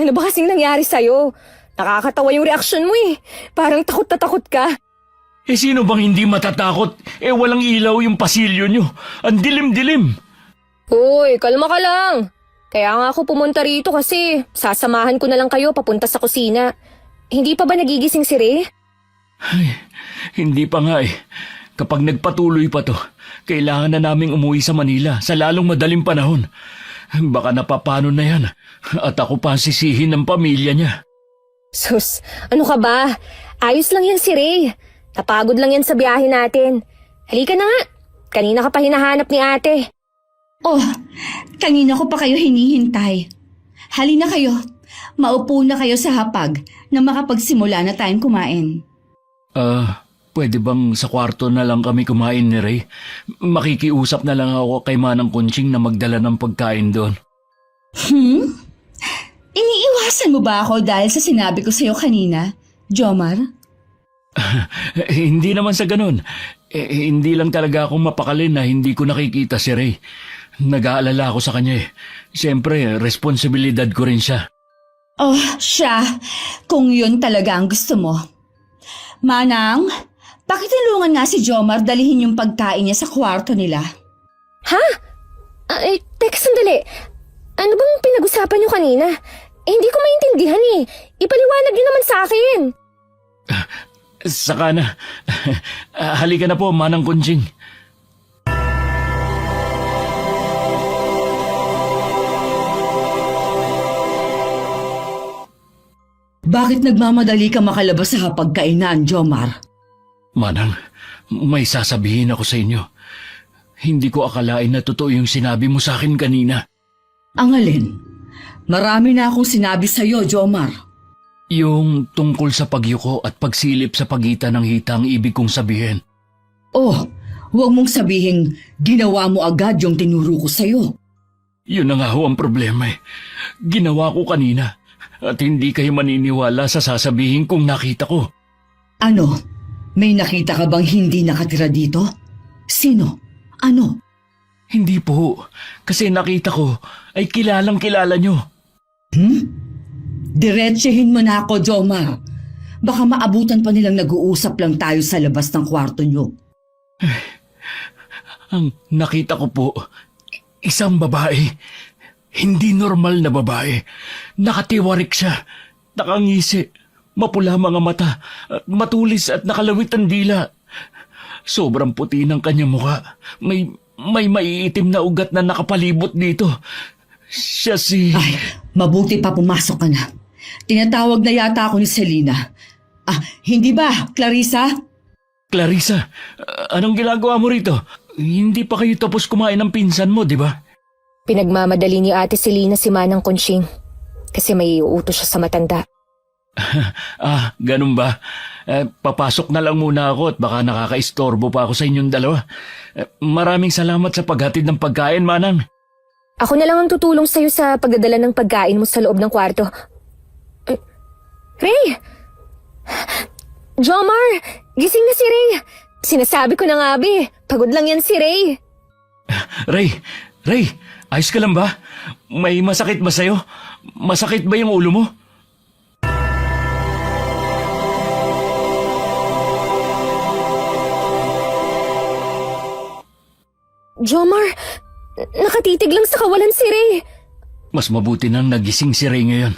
Ano ba kasing nangyari sa'yo? Nakakatawa yung reaksyon mo eh. Parang takot na takot ka. Eh sino bang hindi matatakot? Eh walang ilaw yung pasilyo nyo. Ang dilim-dilim. Uy, kalma ka lang. Kaya nga ako pumunta rito kasi sasamahan ko na lang kayo papunta sa kusina. Hindi pa ba nagigising si Ray? Ay, hindi pa nga eh. Kapag nagpatuloy pa to, kailangan na naming umuwi sa Manila sa lalong madaling panahon. Baka napapano na yan at ako pa ang sisihin ng pamilya niya. Sus, ano ka ba? Ayos lang yan si Ray. Napagod lang yan sa biyahe natin. Halika na nga. Kanina ka pa hinahanap ni ate. Oh, kanina ko pa kayo hinihintay. Halina kayo. Maupo na kayo sa hapag na makapagsimula na tayong kumain. Pwede bang sa kwarto na lang kami kumain ni Ray? Makikiusap na lang ako kay Manang Conching na magdala ng pagkain doon. Iniiwasan mo ba ako dahil sa sinabi ko sa'yo kanina, Jomar? Hindi naman sa ganun. Hindi lang talaga ako mapakali na hindi ko nakikita si Ray. Nag-aalala ako sa kanya eh. Siyempre, responsibilidad ko rin siya. Oh, siya. Kung yun talaga ang gusto mo. Manang, pakitulungan nga si Jomar dalihin yung pagkain niya sa kwarto nila. Ha? Teka sandali. Ano bang pinag-usapan niyo kanina? Hindi ko maintindihan eh. Ipaliwanag niyo naman sa akin. Saka na. Halika na po, Manang Conching. Bakit nagmamadali ka makalabas sa hapagkainan, Jomar? Manang, may sasabihin ako sa inyo. Hindi ko akalain na totoo yung sinabi mo sa akin kanina. Ang alin? Marami na akong sinabi sa'yo, Jomar. Yung tungkol sa pagyuko at pagsilip sa pagitan ng hita ang ibig kong sabihin. Oh, huwag mong sabihin ginawa mo agad yung tinuro ko sa'yo. Yun na nga ho ang problema eh. Ginawa ko kanina at hindi kayo maniniwala sa sasabihin kong nakita ko. Ano? May nakita ka bang hindi nakatira dito? Sino? Ano? Hindi po, kasi nakita ko ay kilalang kilala nyo. Diretsahin mo na ako, Jomar. Baka maabutan pa nilang nag-uusap lang tayo sa labas ng kwarto nyo. Ang nakita ko po, isang babae. Hindi normal na babae. Nakatiwarik siya, nakangisi, mapula mga mata, at matulis at nakalawit ang dila. Sobrang puti ng kanyang mukha. May maiitim na ugat na nakapalibot dito. Siya si... Ay, mabuti pa pumasok ka na. Tinatawag na yata ako ni Selena. Hindi ba, Clarissa? Clarissa, anong ginagawa mo rito? Hindi pa kayo tapos kumain ng pinsan mo, di ba? Pinagmamadali ni Ate Selena si Manang Conching kasi may iuutos siya sa matanda. Ganun ba? Papasok na lang muna ako at baka nakakaistorbo pa ako sa inyong dalawa. Maraming salamat sa paghatid ng pagkain, Manang. Ako na lang ang tutulong sa'yo sa pagdadala ng pagkain mo sa loob ng kwarto. Ray! Jomar! Gising na si Ray! Sinasabi ko na nga, Abi. Pagod lang yan si Ray. Ray, ayos ka lang ba? May masakit ba sa'yo? Masakit ba yung ulo mo? Jomar, nakatitig lang sa kawalan si Ray. Mas mabuti nang nagising si Ray ngayon.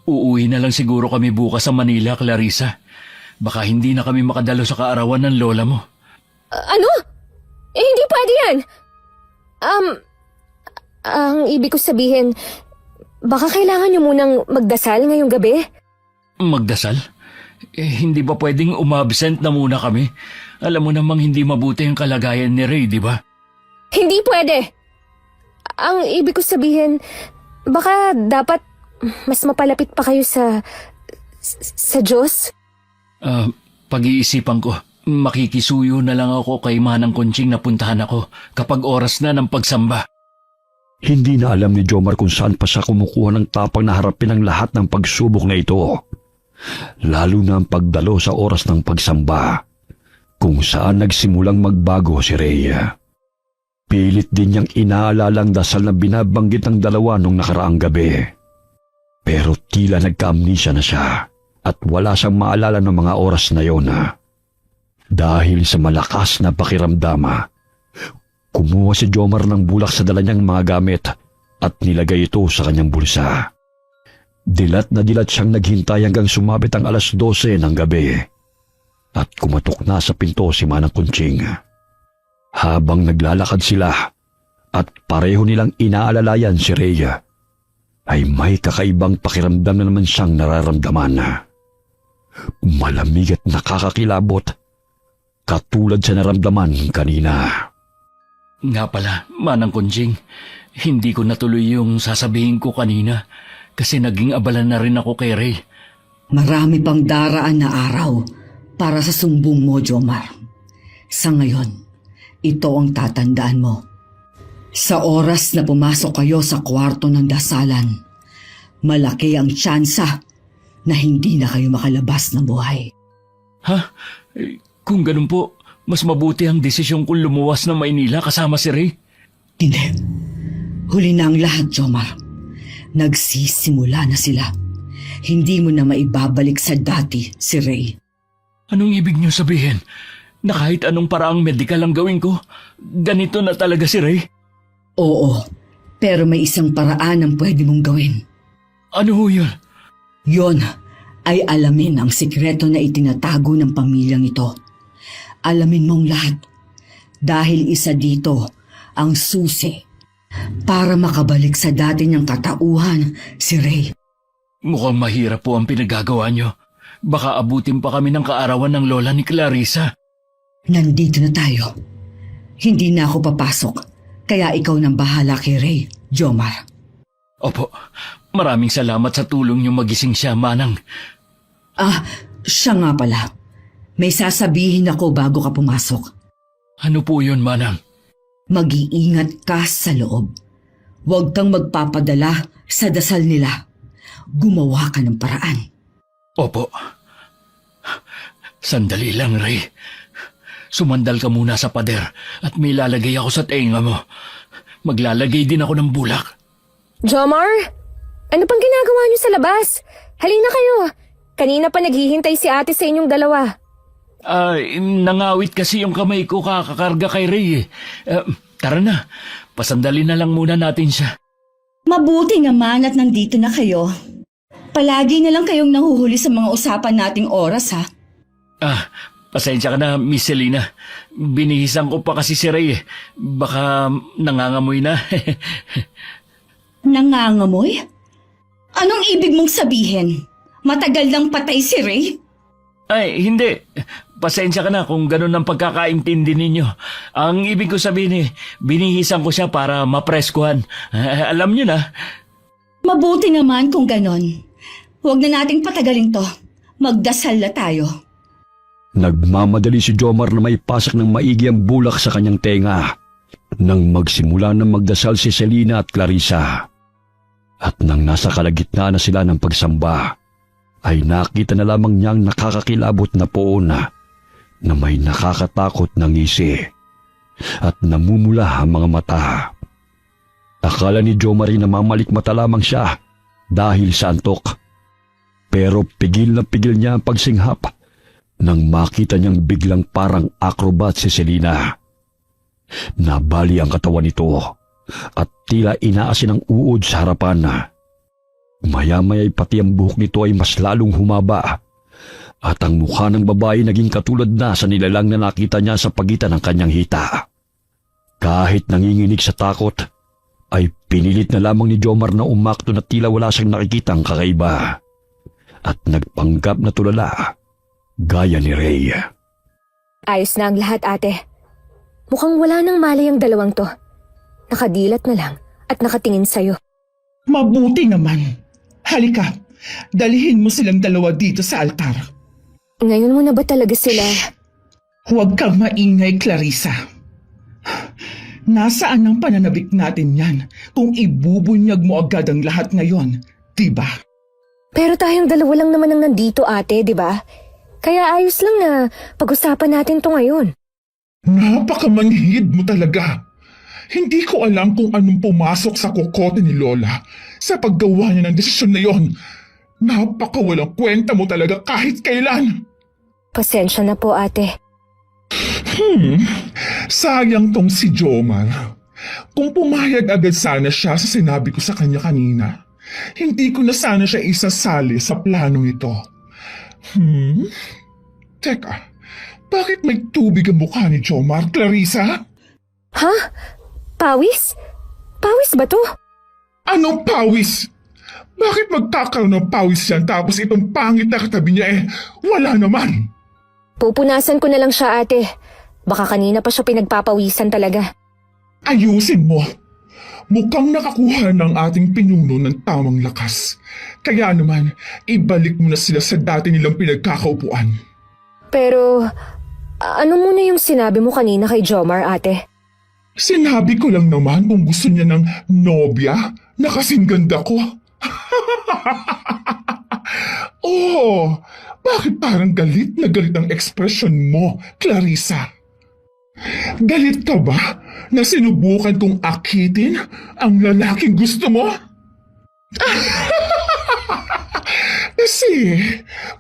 Uuwi na lang siguro kami bukas sa Manila, Clarissa. Baka hindi na kami makadalo sa kaarawan ng lola mo. Ano? Hindi pwede yan. Ang ibig ko sabihin, baka kailangan niyo munang magdasal ngayong gabi? Magdasal? Hindi ba pwedeng umabsent na muna kami? Alam mo namang hindi mabuti ang kalagayan ni Ray, di ba? Hindi pwede. Ang ibig ko sabihin, baka dapat mas mapalapit pa kayo sa Diyos? Pag-iisipan ko. Makikisuyo na lang ako kay Manang Conching na puntahan ako kapag oras na ng pagsamba. Hindi na alam ni Jomar kung saan pa siya kumukuha ng tapang na harapin ang lahat ng pagsubok na ito. Lalo na ang pagdalo sa oras ng pagsamba, kung saan nagsimulang magbago si Rhea. Pilit din niyang inaalalang dasal na binabanggit ng dalawa nung nakaraang gabi. Pero tila nagka-amnesia na siya at wala siyang maalala ng mga oras na yon. Dahil sa malakas na pakiramdama, kumuha si Jomar ng bulak sa dala niyang mga gamit at nilagay ito sa kanyang bulsa. Dilat na dilat siyang naghintay hanggang sumabit ang 12:00 ng gabi at kumatok na sa pinto si Manang Conching. Habang naglalakad sila at pareho nilang inaalalayan si Rhea, ay may kakaibang pakiramdam na naman siyang nararamdaman. Malamig at nakakakilabot, katulad sa naramdaman kanina. Nga pala, Manang Conching, hindi ko natuloy yung sasabihin ko kanina kasi naging abala na rin ako kay Ray. Marami pang daraan na araw para sa sumbong mo, Jomar. Sa ngayon, ito ang tatandaan mo. Sa oras na pumasok kayo sa kwarto ng dasalan, malaki ang tsansa na hindi na kayo makalabas ng buhay. Kung ganun po, mas mabuti ang desisyon kong lumuwas ng Maynila kasama si Ray. Hindi. Huli na ang lahat, Jomar. Nagsisimula na sila. Hindi mo na maibabalik sa dati si Ray. Anong ibig niyo sabihin? Na kahit anong paraang medikal ang gawin ko, ganito na talaga si Ray? Oo, pero may isang paraan ang pwede mong gawin. Ano ho yun? Yon ay alamin ang sikreto na itinatago ng pamilyang ito. Alamin mong lahat dahil isa dito ang susi para makabalik sa dati niyang katauhan si Ray. Mukhang mahirap po ang pinagagawa niyo. Baka abutin pa kami ng kaarawan ng lola ni Clarissa. Nandito na tayo. Hindi na ako papasok, kaya ikaw nang bahala kay Ray, Jomar. Opo, maraming salamat sa tulong niyo magising siya, Manang. Siya nga pala. May sasabihin ako bago ka pumasok. Ano po yun, Manang? Mag-iingat ka sa loob. Huwag kang magpapadala sa dasal nila. Gumawa ka ng paraan. Opo. Sandali lang, Ray. Sumandal ka muna sa pader at may lalagay ako sa tenga mo. Maglalagay din ako ng bulak. Jomar, ano pang ginagawa niyo sa labas? Halina kayo. Kanina pa naghihintay si ate sa inyong dalawa. Nangawit kasi yung kamay ko kakakarga kay Ray eh. Tara na, pasandali na lang muna natin siya. Mabuti naman at nandito na kayo. Palagi na lang kayong nahuhuli sa mga usapan nating oras, ha? Pasensya ka na, Miss Selena. Binihisan ko pa kasi si Ray eh. Baka nangangamoy na. Nangangamoy? Anong ibig mong sabihin? Matagal nang patay si Ray? Ay, hindi. Pasensya ka na kung ganun ang pagkakaintindi ninyo. Ang ibig ko sabihin binihisan ko siya para mapreskuhan. Alam niyo na. Mabuti naman kung ganon. Huwag na nating patagalin to. Magdasal na tayo. Nagmamadali si Jomar na may pasak ng maigi ang bulak sa kanyang tenga nang magsimula ng magdasal si Selena at Clarissa. At nang nasa kalagitnaan na sila ng pagsamba, ay nakita na lamang niyang nakakakilabot na poon na may nakakatakot na ngisi at namumula ang mga mata. Akala ni Jomar na mamalikmata lamang siya dahil sa antok. Pero pigil na pigil niya ang pagsinghap nang makita niyang biglang parang acrobat si Selena. Nabali ang katawan nito at tila inaasin ang uod sa harapan na. Maya-maya'y pati ang buhok nito ay mas lalong humaba at ang mukha ng babae naging katulad na sa nilalang na nakita niya sa pagitan ng kanyang hita. Kahit nanginginig sa takot, ay pinilit na lamang ni Jomar na umakto na tila wala siyang nakikitang kakaiba at nagpanggap na tulala gaya ni Ray. Ayos na ang lahat, ate. Mukhang wala nang malay ang dalawang to. Nakadilat na lang at nakatingin sa'yo. Mabuti naman. Halika, dalihin mo silang dalawa dito sa altar. Ngayon mo na ba talaga sila? Huwag kang maingay, Clarissa. Nasaan ang pananabik natin yan kung ibubunyag mo agad ang lahat ngayon, diba? Pero tayong dalawa lang naman ang nandito, ate, di ba? Kaya ayos lang na pag-usapan natin to ngayon. Napakamanhid mo talaga. Hindi ko alam kung anong pumasok sa kokote ni Lola sa paggawa niya ng desisyon na yon. Napakawalang kwenta mo talaga kahit kailan. Pasensya na po, ate. Sayang tong si Jomar. Kung pumayag agad sana siya sa sinabi ko sa kanya kanina, hindi ko na sana siya isasali sa planong ito. Teka, bakit may tubig ang mukha ni Jomar, Clarissa? Ha? Pawis? Pawis ba to? Anong pawis? Bakit magkakaroon ng pawis yan tapos itong pangit na katabi niya wala naman? Pupunasan ko na lang siya, ate. Baka kanina pa siya pinagpapawisan talaga. Ayusin mo. Mukhang nakakuha ng ating pinuno ng tamang lakas. Kaya naman, ibalik mo na sila sa dati nilang pinagkakaupuan. Pero, ano muna yung sinabi mo kanina kay Jomar, ate? Sinabi ko lang naman kung gusto niya ng nobya na kasing ganda ko. Oh, bakit parang galit na galit ang ekspresyon mo, Clarissa? Galit ka ba na sinubukan kong akitin ang lalaking gusto mo? Kasi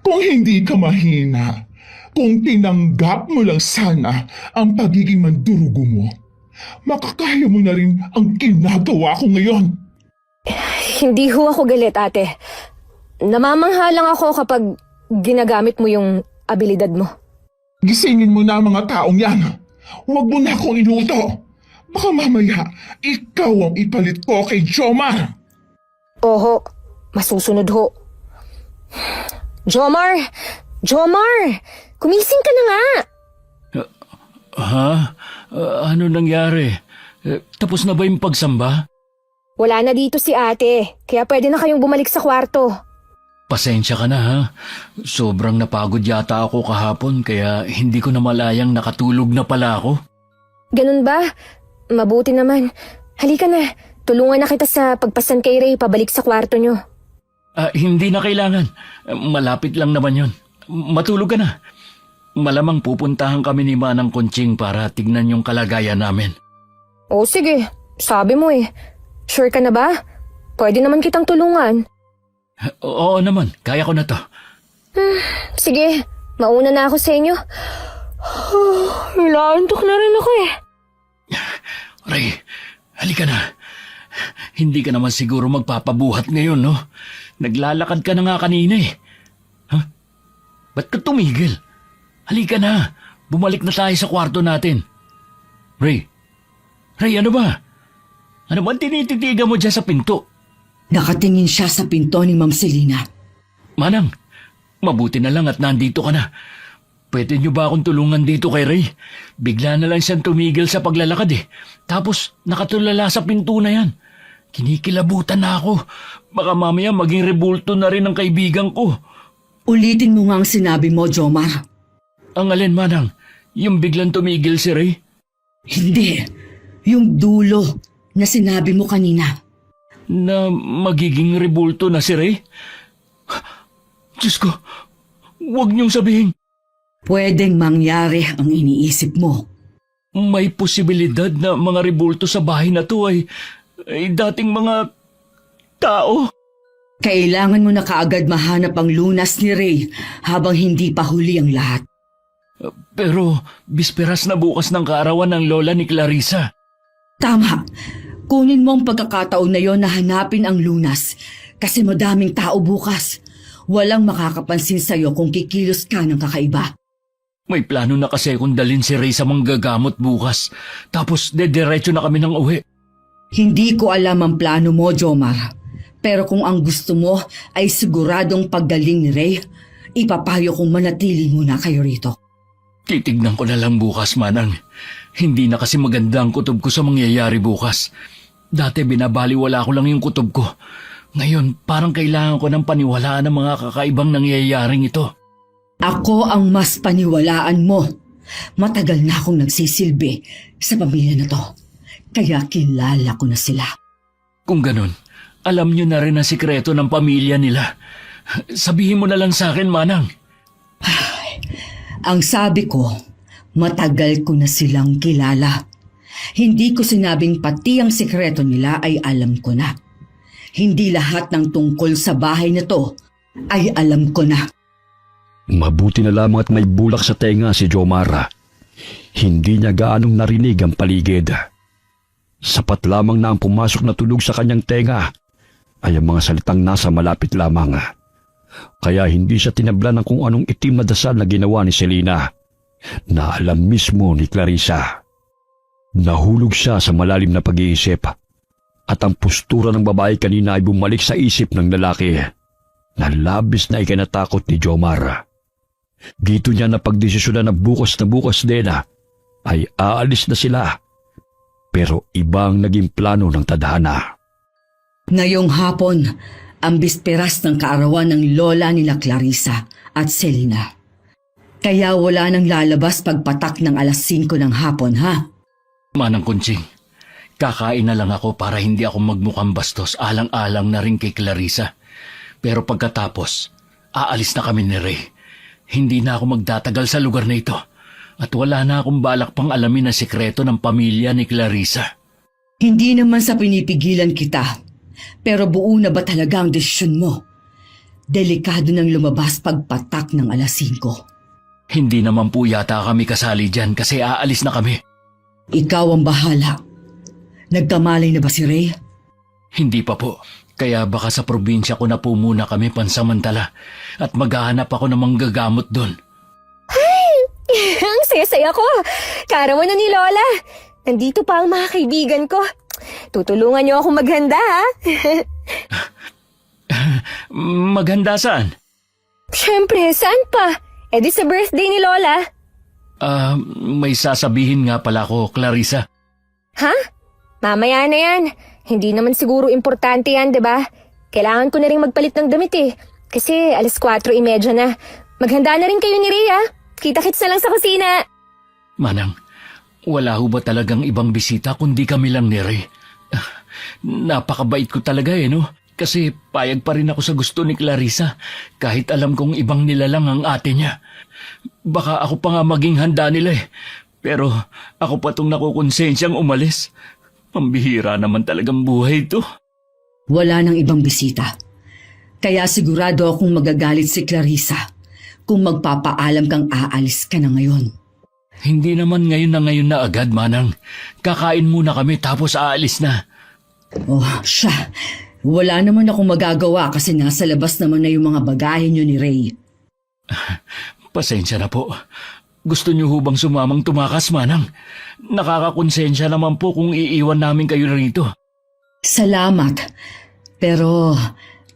kung hindi ka mahina, kung tinanggap mo lang sana ang pagiging mandurugo mo, makakaya mo na rin ang ginagawa ko ngayon. Hindi ho ako galit, ate. Namamangha lang ako kapag ginagamit mo yung abilidad mo. Gisingin mo na ang mga taong yan. Huwag mo na akong inuto. Baka mamaya, ikaw ang ipalit ko kay Jomar. Oho, masusunod ho. Jomar! Jomar! Kumising ka na nga! Ha? Ano nangyari? Tapos na ba yung pagsamba? Wala na dito si ate, kaya pwede na kayong bumalik sa kwarto. Pasensya ka na ha. Sobrang napagod yata ako kahapon kaya hindi ko na malayang nakatulog na pala ako. Ganun ba? Mabuti naman. Halika na, tulungan na kita sa pagpasan kay Ray pabalik sa kwarto nyo. Hindi na kailangan. Malapit lang naman yon. Matulog ka na. Malamang pupuntahan kami ni Manang Conching para tignan yung kalagayan namin. O sige, sabi mo eh. Sure ka na ba? Pwede naman kitang tulungan. Oo naman, kaya ko na to. Sige, mauna na ako sa inyo. Naantok na rin ako eh. Ray, halika na. Hindi ka naman siguro magpapabuhat ngayon, no? Naglalakad ka na nga kanina eh. Ha? Ba't ka tumigil? Halika na. Bumalik na tayo sa kwarto natin. Ray, ano ba? Ano ba tinititigan mo dyan sa pinto? Nakatingin siya sa pinto ni Ma'am Selina. Manang, mabuti na lang at nandito ka na. Pwede niyo ba akong tulungan dito kay Ray? Bigla na lang siyang tumigil sa paglalakad eh. Tapos nakatulala sa pinto na yan. Kinikilabutan na ako. Baka mamaya maging rebulto na rin ang kaibigan ko. Ulitin mo nga ang sinabi mo, Jomar. Ang alin, Manang? Yung biglang tumigil si Ray? Hindi. Yung dulo na sinabi mo kanina. Na magiging rebulto na si Ray? Diyos ko, huwag niyong sabihin. Pwedeng mangyari ang iniisip mo. May posibilidad na mga rebulto sa bahay na to ay dating mga tao. Kailangan mo na kaagad mahanap ang lunas ni Ray habang hindi pa huli ang lahat. Pero bisperas na bukas ng kaarawan ng lola ni Clarissa. Tama. Kunin mo ang pagkakataon na yon na hanapin ang lunas kasi madaming tao bukas. Walang makakapansin sa'yo kung kikilos ka ng kakaiba. May plano na kasi kung dalhin si Ray sa manggagamot bukas. Tapos dediretso na kami ng uwi. Hindi ko alam ang plano mo, Jomar. Pero kung ang gusto mo ay siguradong paggaling ni Ray, ipapayo kong manatili muna kayo rito. Titignan ko na lang bukas, Manang. Hindi na kasi maganda ang kutob ko sa mangyayari bukas. Dati binabaliwala ko lang yung kutob ko. Ngayon, parang kailangan ko ng paniwalaan ng mga kakaibang nangyayaring ito. Ako ang mas paniwalaan mo. Matagal na akong nagsisilbi sa pamilya na to. Kaya kilala ko na sila. Kung ganun, alam niyo na rin ang sikreto ng pamilya nila. Sabihin mo na lang sa akin, Manang. Ang sabi ko, matagal ko na silang kilala. Hindi ko sinabing pati ang sikreto nila ay alam ko na. Hindi lahat ng tungkol sa bahay na to ay alam ko na. Mabuti na lamang at may bulak sa tenga si Jomara. Hindi niya gaanong narinig ang paligid. Sapat lamang na ang pumasok na tunog sa kanyang tenga ay ang mga salitang nasa malapit lamang. Kaya hindi siya tinablan ng kung anong itim na dasal na ginawa ni Selina na alam mismo ni Clarissa. Nahulog siya sa malalim na pag-iisip at ang postura ng babae kanina ay bumalik sa isip ng lalaki na labis na ikinatakot ni Jomar. Gito niya na pagdesisyonan na bukas din ay aalis na sila. Pero ibang naging plano ng tadhana. Ngayong hapon, ang bisperas ng kaarawan ng lola nila Clarissa at Selina. Kaya wala nang lalabas pagpatak ng 5:00 ng hapon, ha? Manang Kunching, kakain na lang ako para hindi ako magmukhang bastos alang-alang na rin kay Clarissa. Pero pagkatapos, aalis na kami ni Ray. Hindi na ako magtatagal sa lugar na ito at wala na akong balak pang alamin ang sikreto ng pamilya ni Clarissa. Hindi naman sa pinipigilan kita, pero buo na ba talaga ang desisyon mo? Delikado nang lumabas pagpatak ng 5:00. Hindi naman po yata kami kasali dyan kasi aalis na kami. Ikaw ang bahala. Nagkamalay na ba si Ray? Hindi pa po. Kaya baka sa probinsya ko na po muna kami pansamantala at maghahanap ako ng manggagamot doon. Ang saya-saya ko. Kaarawan na ni Lola. Nandito pa ang mga kaibigan ko. Tutulungan niyo ako maghanda, ha? Maghanda saan? Siyempre, saan pa? Eh di sa birthday ni Lola. May sasabihin nga pala ko, Clarissa. Ha? Mamaya na yan. Hindi naman siguro importante yan, di ba? Kailangan ko na rin magpalit ng damit eh. Kasi 4:30 na. Maghanda na rin kayo ni Rhea. Kita-kits na lang sa kusina. Manang, wala ho ba talagang ibang bisita kundi kami lang ni Ray? Napakabait ko talaga no? Kasi payag pa rin ako sa gusto ni Clarissa kahit alam kong ibang nilalang ang ate niya. Baka ako pa nga maging handa nila Pero ako pa tong nakukonsensyang umalis. Pambihira naman talagang buhay ito. Wala nang ibang bisita. Kaya sigurado akong magagalit si Clarissa kung magpapaalam kang aalis ka na ngayon. Hindi naman ngayon na agad, Manang. Kakain muna kami tapos aalis na. Oh, siya. Wala naman akong magagawa kasi nasa labas naman na yung mga bagahe niyo ni Ray. Pasensya na po. Gusto niyo hubang sumamang tumakas, Manang? Nakakakonsensya naman po kung iiwan namin kayo rito. Salamat. Pero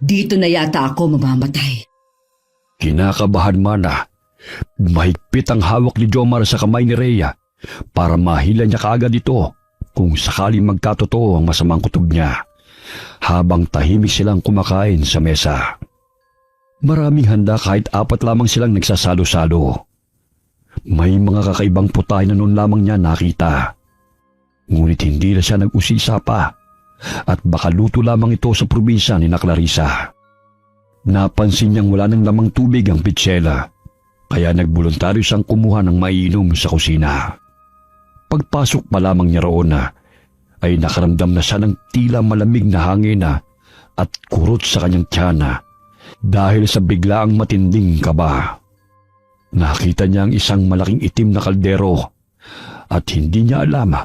dito na yata ako mamamatay. Kinakabahan Mana. Mahigpit ang hawak ni Jomar sa kamay ni Rhea para mahila niya kaagad ito kung sakaling magkatotoo ang masamang kutob niya, habang tahimik silang kumakain sa mesa. Maraming handa kahit 4 lamang silang nagsasalo-salo. May mga kakaibang putay na noon lamang niya nakita. Ngunit hindi na siya nag-usisa pa at baka luto lamang ito sa probinsya ni na Clarissa. Napansin niyang wala ng lamang tubig ang pitsela, kaya nagboluntaryo siyang kumuha ng maiinom sa kusina. Pagpasok pa lamang niya roon ay nakaramdam na siya ng tila malamig na hangin at kurot sa kanyang tiyana dahil sa biglaang matinding kaba. Nakita niya ang isang malaking itim na kaldero at hindi niya alam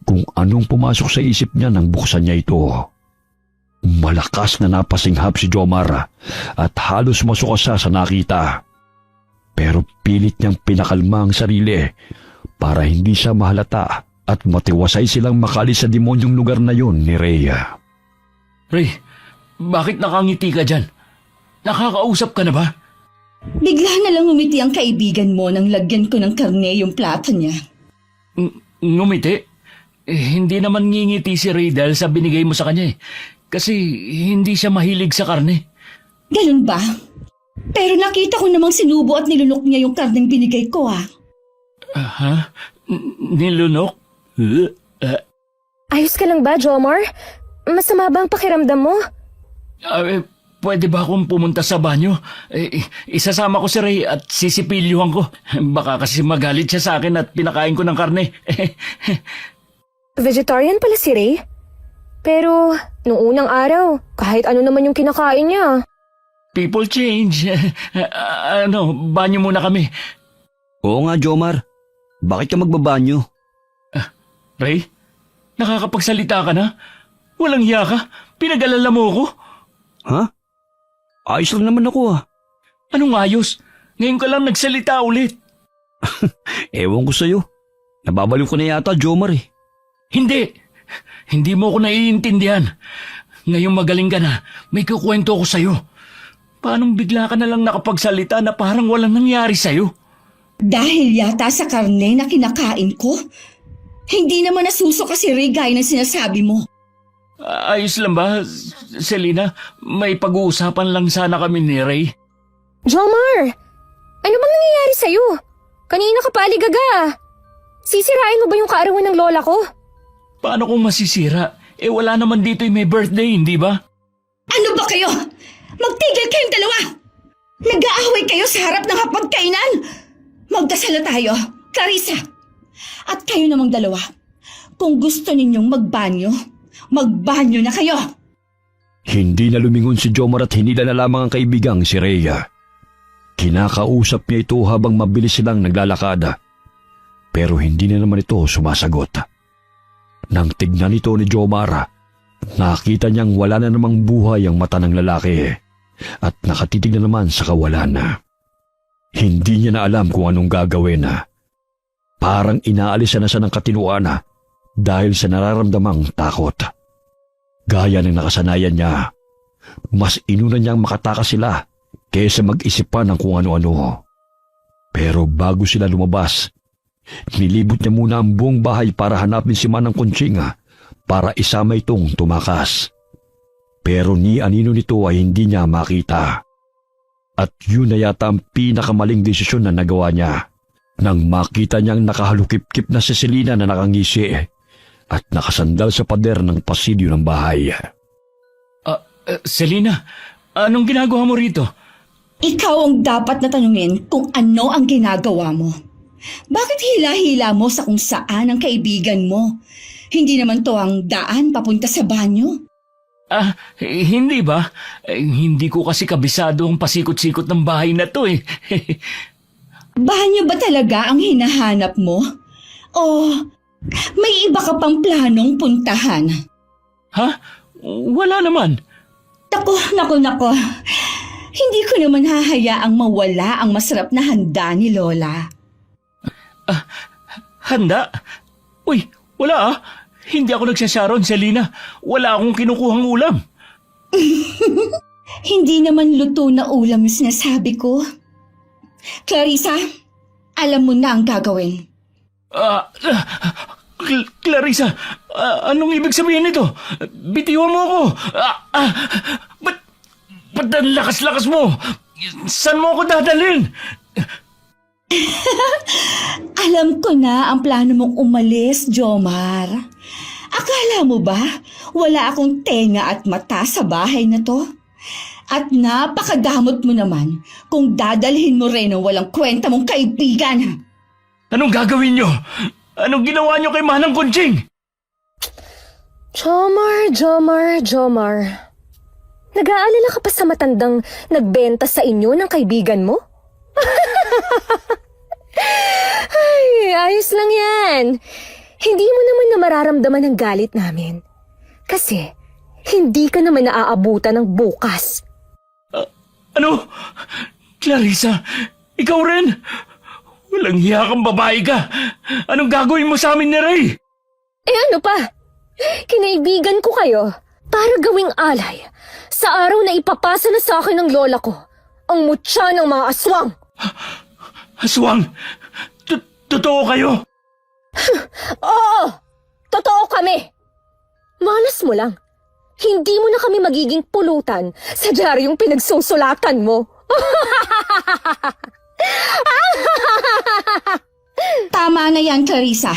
kung anong pumasok sa isip niya nang buksan niya ito. Malakas na napasinghap si Jomar at halos masuka siya sa nakita. Pero pilit niyang pinakalma ang sarili para hindi siya mahalata at matiwasay silang makalis sa demonyong lugar na yon ni Rhea. Ray, bakit nakangiti ka dyan? Nakakausap ka na ba? Bigla na lang umiti ang kaibigan mo nang lagyan ko ng karne yung plato niya. Ngumiti? Hindi naman ngingiti si Ray dahil sa binigay mo sa kanya Kasi hindi siya mahilig sa karne. Ganun ba? Pero nakita ko namang sinubo at nilunok niya yung karneng binigay ko Ha? Nilunok? Ayos ka lang ba, Jomar? Masama ba ang pakiramdam mo? Pwede ba akong pumunta sa banyo? Isasama ko si Ray at sisipilyuhan ko. Baka kasi magalit siya sa akin at pinakain ko ng karne. Vegetarian pala si Ray? Pero, nung unang araw, kahit ano naman yung kinakain niya. People change. Banyo muna kami. Oo nga, Jomar. Bakit ka magbabanyo? Ray, nakakapagsalita ka na? Walang hiya ka? Pinag-alala mo ako? Ha? Ayos lang naman ako Anong ayos? Ngayon ka lang nagsalita ulit. Ewan ko sa'yo. Nababaliw ko na yata, Jomar Hindi. Hindi mo ako naiintindihan. Ngayong magaling ka na, may kukwento ko sa'yo. Paanong bigla ka na lang nakapagsalita na parang walang nangyari sa'yo? Dahil yata sa karne na kinakain ko. Hindi naman nasuso kasi Ray gaya ng sinasabi mo. Ayos lang ba, Selena? May pag-uusapan lang sana kami ni Ray. Jomar! Ano bang nangyayari sa'yo? Kanina ka pa aligaga. Sisirain mo ba yung kaarawan ng lola ko? Paano kung masisira? Wala naman dito yung may birthday, hindi ba? Ano ba kayo? Magtigil kayong dalawa! Nag-aaway kayo sa harap ng hapagkainan! Magdasal na tayo, Clarissa! At kayo namang dalawa, kung gusto ninyong magbanyo na kayo! Hindi na lumingon si Jomar at hinila na lamang ang kaibigang si Rhea. Kinakausap niya ito habang mabilis silang naglalakad. Pero hindi na naman ito sumasagot. Nang tignan ito ni Jomar, nakita niyang wala na namang buhay ang mata ng lalaki at nakatitig na naman sa kawalan. Hindi niya na alam kung anong gagawin. Parang inaalis na siya ng katinuan dahil sa nararamdamang takot. Gaya ng nakasanayan niya, mas inuna niyang makatakas sila kaysa mag-isip pa ng kung ano-ano. Pero bago sila lumabas, nilibot niya muna ang buong bahay para hanapin si Manang Conching para isama itong tumakas. Pero ni anino nito ay hindi niya makita. At yun na yata ang pinakamaling desisyon na nagawa niya nang makita niyang nakahalukip-kip na si Selena na nakangisi at nakasandal sa pader ng pasilyo ng bahay. Selena, anong ginagawa mo rito? Ikaw ang dapat na tanungin kung ano ang ginagawa mo. Bakit hila-hila mo sa kung saan ang kaibigan mo? Hindi naman to ang daan papunta sa banyo. Hindi ba? Hindi ko kasi kabisado ang pasikot-sikot ng bahay na to eh. Banyo ba talaga ang hinahanap mo? O may iba ka pang planong puntahan? Ha? Wala naman. Nako. Hindi ko naman hahayaang mawala ang masarap na handa ni Lola. Handa? Uy, wala. Hindi ako nagsasyaron, Selena. Wala akong kinukuhang ulam. Hindi naman luto na ulam yung sinasabi ko. Clarissa, alam mo na ang gagawin. Clarissa, anong ibig sabihin nito? Bitiwan mo ako. Ba't ang lakas-lakas mo? Saan mo ako dadalhin? Alam ko na ang plano mong umalis, Jomar. Akala mo ba wala akong tenga at mata sa bahay na to? At napakadamot mo naman kung dadalhin mo rin ang walang kwenta mong kaibigan. Anong gagawin nyo? Anong ginawa nyo kay Manang Kunching? Jomar. Nag-aalala ka pa sa matandang nagbenta sa inyo ng kaibigan mo? Ay, ayos lang yan. Hindi mo naman na mararamdaman ang galit namin. Kasi, hindi ka naman naaabutan ng bukas. Ano? Clarissa, ikaw rin? Walang hiya kang babae ka. Anong gagawin mo sa amin ni Ray? Eh ano pa? Kinaibigan ko kayo para gawing alay sa araw na ipapasa na sa akin ng lola ko ang mutya ng mga aswang. Aswang, totoo kayo? Oo! Totoo kami! Malas mo lang. Hindi mo na kami magiging pulutan sa diaryong pinagsusulatan mo. Tama na yan, Clarissa.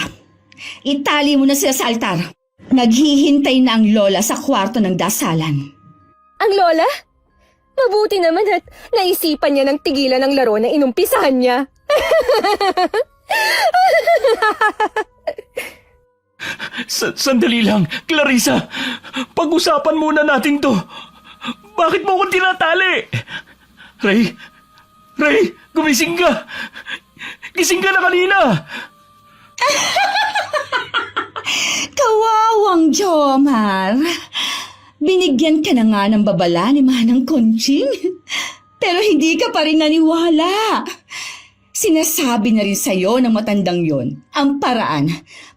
Itali mo na sila sa altar. Naghihintay na ang lola sa kwarto ng dasalan. Ang lola? Mabuti naman at naisipan niya ng tigilan ng laro na inumpisahan niya. Sandali lang, Clarissa. Pag-usapan muna natin to. Bakit mo ako tinatali? Ray, gumising ka. Gising ka na kanina. Kawawang Jomar. Binigyan ka na nga ng babala ni Manang Kunching. Pero hindi ka pa rin naniwala. Sinasabi na rin sa'yo ng matandang yon ang paraan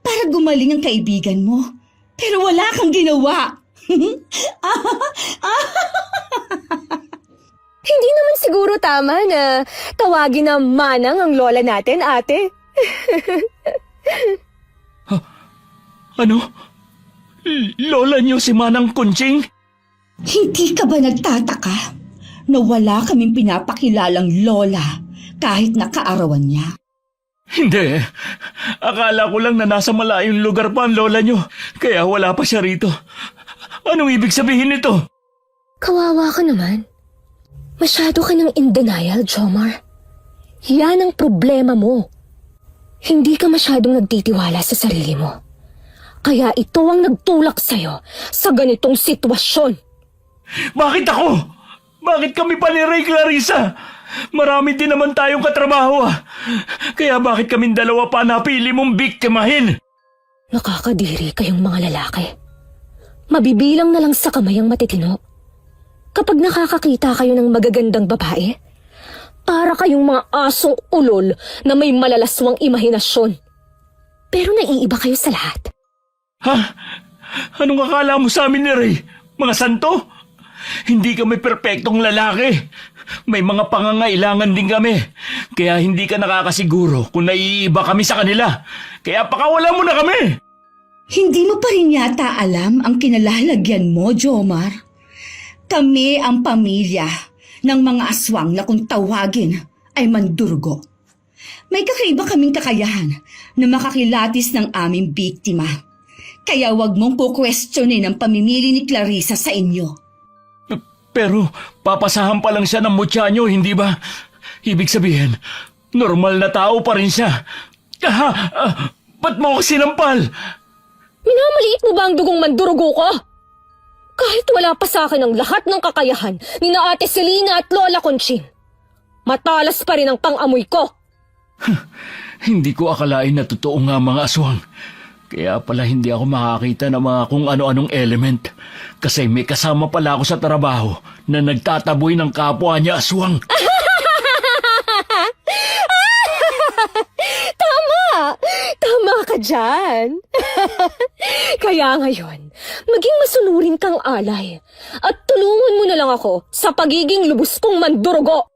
para gumaling ang kaibigan mo. Pero wala kang ginawa. Hindi naman siguro tama na tawagin na Manang ang lola natin, ate. Ano? Lola niyo si Manang Kunching? Hindi ka ba nagtataka na wala kaming pinapakilalang lola kahit nakaarawan niya? Hindi. Akala ko lang na nasa malayong lugar pa ang lola niyo. Kaya wala pa siya rito. Anong ibig sabihin nito? Kawawa ka naman. Masyado ka ng in denial, Jomar. Yan ang problema mo. Hindi ka masyadong nagtitiwala sa sarili mo. Kaya ito ang nagtulak sa'yo sa ganitong sitwasyon. Bakit ako? Bakit kami pa ni Ray, Clarissa? Marami din naman tayong katrabaho ah. Kaya bakit kaming dalawa pa napili mong biktimahin? Nakakadiri kayong mga lalaki. Mabibilang na lang sa kamay ang matitino. Kapag nakakakita kayo ng magagandang babae, para kayong mga asong ulol na may malalaswang imahinasyon. Pero naiiba kayo sa lahat. Ha? Anong akala mo sa amin ni Ray? Mga santo? Hindi kami perpektong lalaki. May mga pangangailangan din kami. Kaya hindi ka nakakasiguro kung naiiba kami sa kanila. Kaya pakawala mo na kami. Hindi mo pa rin yata alam ang kinalalagyan mo, Jomar. Kami ang pamilya ng mga aswang na kung tawagin ay mandurgo. May kakaiba kaming kakayahan na makakilatis ng aming biktima. Kaya wag mong kukwestiyonin ang pamimili ni Clarissa sa inyo. Pero papasahan pa lang siya ng mutya niyo, hindi ba? Ibig sabihin, normal na tao pa rin siya. Ba't mo ako sinampal? Minamaliit mo ba ang dugong mandurugo ko? Kahit wala pa sa akin ang lahat ng kakayahan ni na Ate Selena at Lola Conching, matalas pa rin ang pang-amoy ko. Hindi ko akalain na totoo nga mga aswang. Kaya pala hindi ako makakita ng mga kung ano-anong element. Kasi may kasama pala ako sa trabaho na nagtataboy ng kapwa niya aswang. Tama ka dyan. Kaya ngayon, maging masunurin kang alay at tulungan mo na lang ako sa pagiging lubos kong mandurugo.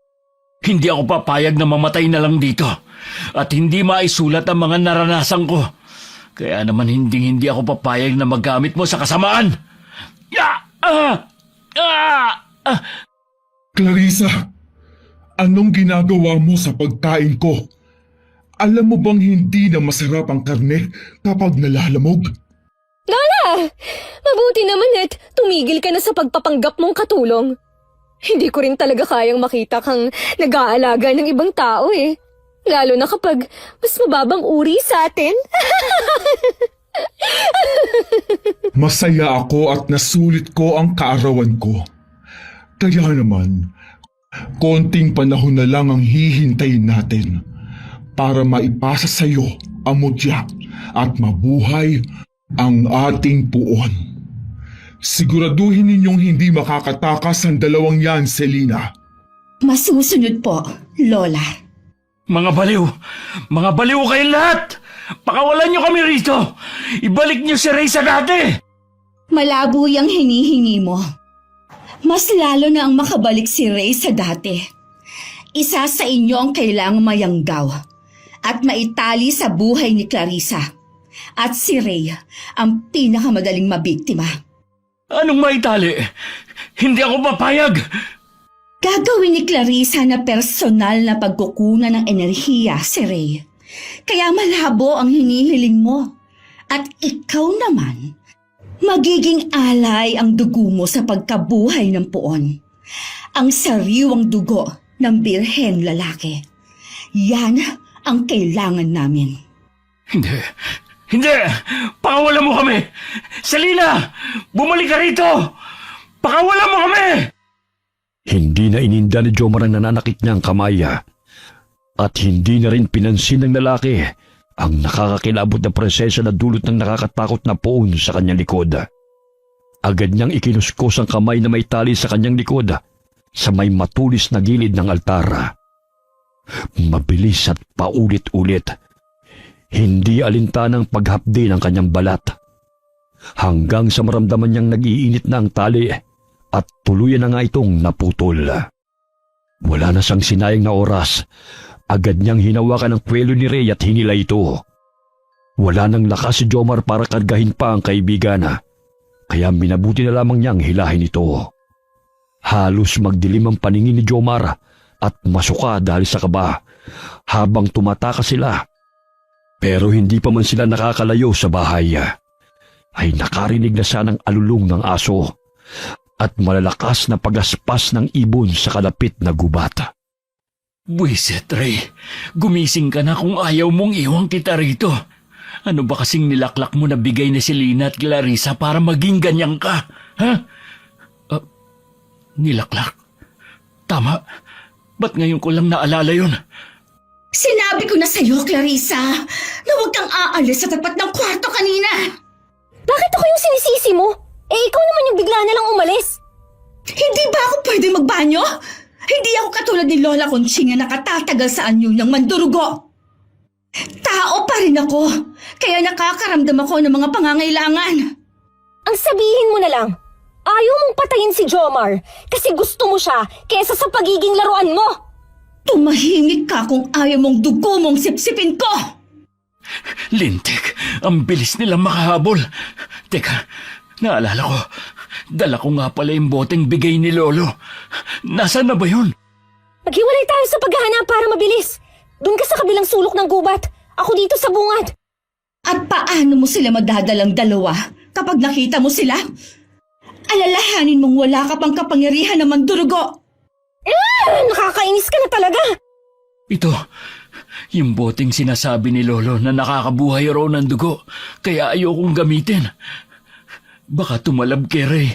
Hindi ako papayag na mamatay na lang dito. At hindi maisulat ang mga naranasan ko. Kaya naman hindi ako papayag na magamit mo sa kasamaan. Clarissa, anong ginagawa mo sa pagkain ko? Alam mo bang hindi na masarap ang karne kapag nalalamog? Lola! Mabuti naman at tumigil ka na sa pagpapanggap mong katulong. Hindi ko rin talaga kayang makita kang nag-aalaga ng ibang tao eh. Lalo na kapag mas mababang uri sa atin. Masaya ako at nasulit ko ang kaarawan ko. Kaya naman, konting panahon na lang ang hihintayin natin para maipasa sa iyo ang mutya at mabuhay ang ating puon. Siguraduhin ninyong hindi makakatakas ang dalawang yan, Selena. Masusunod po, Lola. Mga baliw! Mga baliw kayong lahat! Pakawalan niyo kami rito! Ibalik niyo si Ray sa dati! Malabo yung hinihingi mo. Mas lalo na ang makabalik si Ray sa dati. Isa sa inyo ang kailangang mayanggaw at maitali sa buhay ni Clarissa. At si Ray ang pinakamadaling mabiktima. Anong maitali? Hindi ako papayag! Gagawin ni Clarissa na personal na pagkukunan ng enerhiya si Ray. Kaya malabo ang hinihiling mo. At ikaw naman, magiging alay ang dugo mo sa pagkabuhay ng puon. Ang sariwang dugo ng birhen lalaki. Yan ang kailangan namin. Hindi! Hindi! Pakawalan mo kami! Selena! Bumalik ka rito! Pakawalan mo kami! Hindi na ininda ni Jomar ang nananakit niyang kamay at hindi na rin pinansin ng lalaki ang nakakakilabot na presensya na dulot ng nakakatakot na puon sa kanyang likod. Agad niyang ikinuskos ang kamay na may tali sa kanyang likod sa may matulis na gilid ng altara. Mabilis at paulit-ulit, hindi alintanang paghapdi ng kanyang balat. Hanggang sa maramdaman niyang nag-iinit na ang tali at tuluyan na nga itong naputol. Wala na siyang sinayang na oras. Agad niyang hinawakan ang kwelo ni Ray at hinila ito. Wala nang lakas si Jomar para kargahin pa ang kaibigan, kaya minabuti na lamang niyang hilahin ito. Halos magdilim ang paningin ni Jomar at masuka dahil sa kaba habang tumatakas sila. Pero hindi pa man sila nakakalayo sa bahay, ay nakarinig na siya ng alulong ng aso at malalakas na pagaspas ng ibon sa kalapit na gubat. Buisit, Ray. Gumising ka na kung ayaw mong iwang kita rito. Ano ba kasing nilaklak mo na bigay ni Selena at Clarissa para maging ganyan ka? Ha? Nilaklak? Tama. Ba't ngayon ko lang naalala yun? Sinabi ko na sa'yo, Clarissa, na huwag kang aalis sa tapat ng kwarto kanina. Bakit ako yung sinisisi mo? Ikaw naman yung bigla na lang umalis. Hindi ba ako pwede magbanyo? Hindi ako katulad ni Lola Conching na nakatatagal sa anyo niyang mandurugo. Tao pa rin ako, kaya nakakaramdam ako ng mga pangangailangan. Ang sabihin mo na lang, ayaw mong patayin si Jomar kasi gusto mo siya kesa sa pagiging laruan mo. Tumahimik ka kung ayaw mong dugo mong sipsipin ko. Lintik, ang bilis nilang makahabol. Teka, naalala ko. Dala ko nga pala yung boteng bigay ni Lolo. Nasaan na ba yun? Maghiwalay tayo sa paghahanap para mabilis. Doon ka sa kabilang sulok ng gubat. Ako dito sa bungad. At paano mo sila magdadalang dalawa kapag nakita mo sila? Alalahanin mong wala ka pang kapangyarihan na mandurugo. Nakakainis ka na talaga. Ito, yung boteng sinasabi ni Lolo na nakakabuhay raw ng dugo, kaya ayokong gamitin. Baka tumalab kay Ray.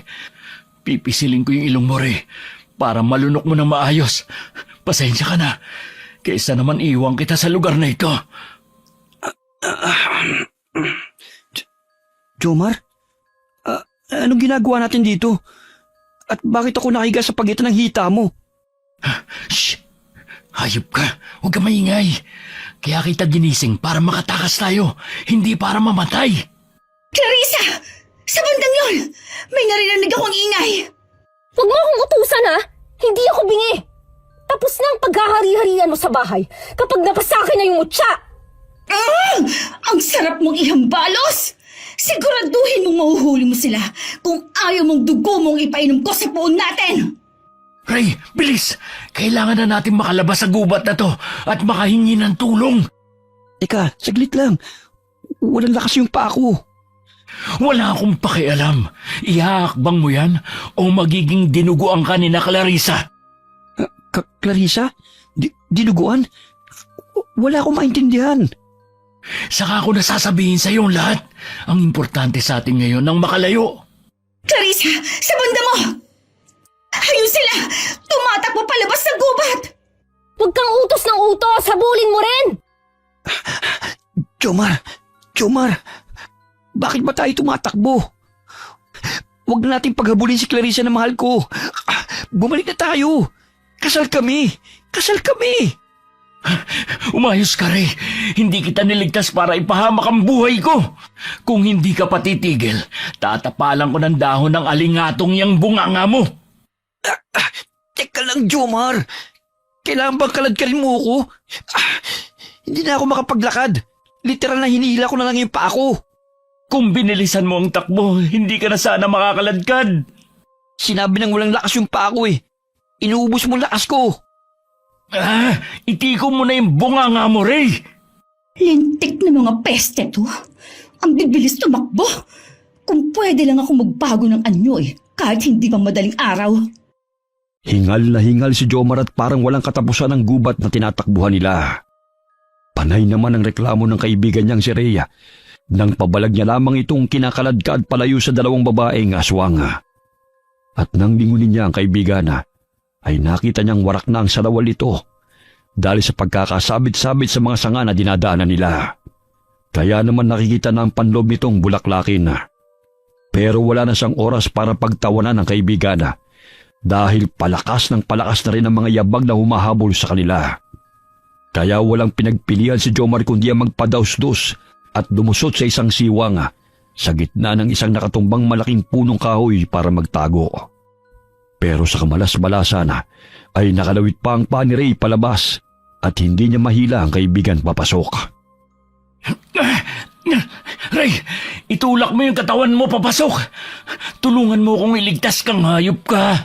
Pipisilin ko yung ilong mo, Ray, para malunok mo ng maayos. Pasensya ka na. Kaysa naman iwan kita sa lugar na ito. Jomar? Anong ginagawa natin dito? At bakit ako nakahiga sa pagitan ng hita mo? Shh! Hayop ka. Huwag ka maingay. Kaya kita ginising para makatakas tayo, hindi para mamatay. Clarissa! Sa bandang yon! May narinig akong ingay! Huwag mo akong utusan ha! Hindi ako bingi! Tapos na ang paghahari-harian mo sa bahay kapag napasakin na yung mutya! Ang sarap mong ihambalos! Siguraduhin mong mahuhuli mo sila kung ayaw mong dugo mong ipainom ko sa puon natin! Ray, bilis! Kailangan na natin makalabas sa gubat na to at makahingi ng tulong. Teka, saglit lang. Walang lakas yung paa ko. Wala akong pakialam. Ihahakbang mo yan o magiging dinuguan ka ni na Clarissa. Clarissa? Dinuguan? Wala akong maintindihan. Saka ko nasasabihin sa iyo ang lahat. Ang importante sa atin ngayon ang makalayo. Clarissa! Sa banda mo! Ayun sila! Tumatakbo palabas ng gubat! Huwag kang utos ng utos! Habulin mo rin! Jomar, bakit ba tayo tumatakbo? Huwag na nating paghabulin si Clarissa na mahal ko. Bumalik na tayo. Kasal kami. Umayos ka, Ray. Hindi kita niligtas para ipahamak ang buhay ko. Kung hindi ka patitigil, tatapalan ko ng dahon ng alingatong yang bunganga mo. Teka lang, Jomar. Kailangan bang kaladkarin mo ako? Hindi na ako makapaglakad. Literal na hinihila ko na lang yung paa ko. Kung binilisan mo ang takbo, hindi ka na sana makakaladkad. Sinabi nang walang lakas yung paa ko eh. Inuubos mo lakas ko. Itiko mo na yung bunganga mo, Ray. Lintik na mga peste to. Ang bibilis tumakbo. Kung pwede lang ako magbago ng anyo kahit hindi pa madaling araw. Hingal na hingal si Jomar at parang walang katapusan ang gubat na tinatakbuhan nila. Panay naman ang reklamo ng kaibigan niyang si Rhea nang pabalag niya lamang itong kinakaladkad palayo sa dalawang babaeng aswanga. At nang lingunin niya ang kaibigan ay nakita niyang warak na ang sarawal ito dahil sa pagkakasabit-sabit sa mga sanga na dinadaanan nila. Kaya naman nakikita na ang panloob nitong bulaklakin. Pero wala na siyang oras para pagtawanan ng kaibigan dahil palakas na rin ang mga yabag na humahabol sa kanila. Kaya walang pinagpilian si Jomar kundi ang magpadausdos at lumusot sa isang siwang sa gitna ng isang nakatumbang malaking punong kahoy para magtago. Pero sa kamalas-malasan ay nakalawit pa ang paa ni Ray palabas at hindi niya mahila ang kaibigan papasok. Ray, itulak mo yung katawan mo papasok. Tulungan mo kung iligtas kang hayop ka.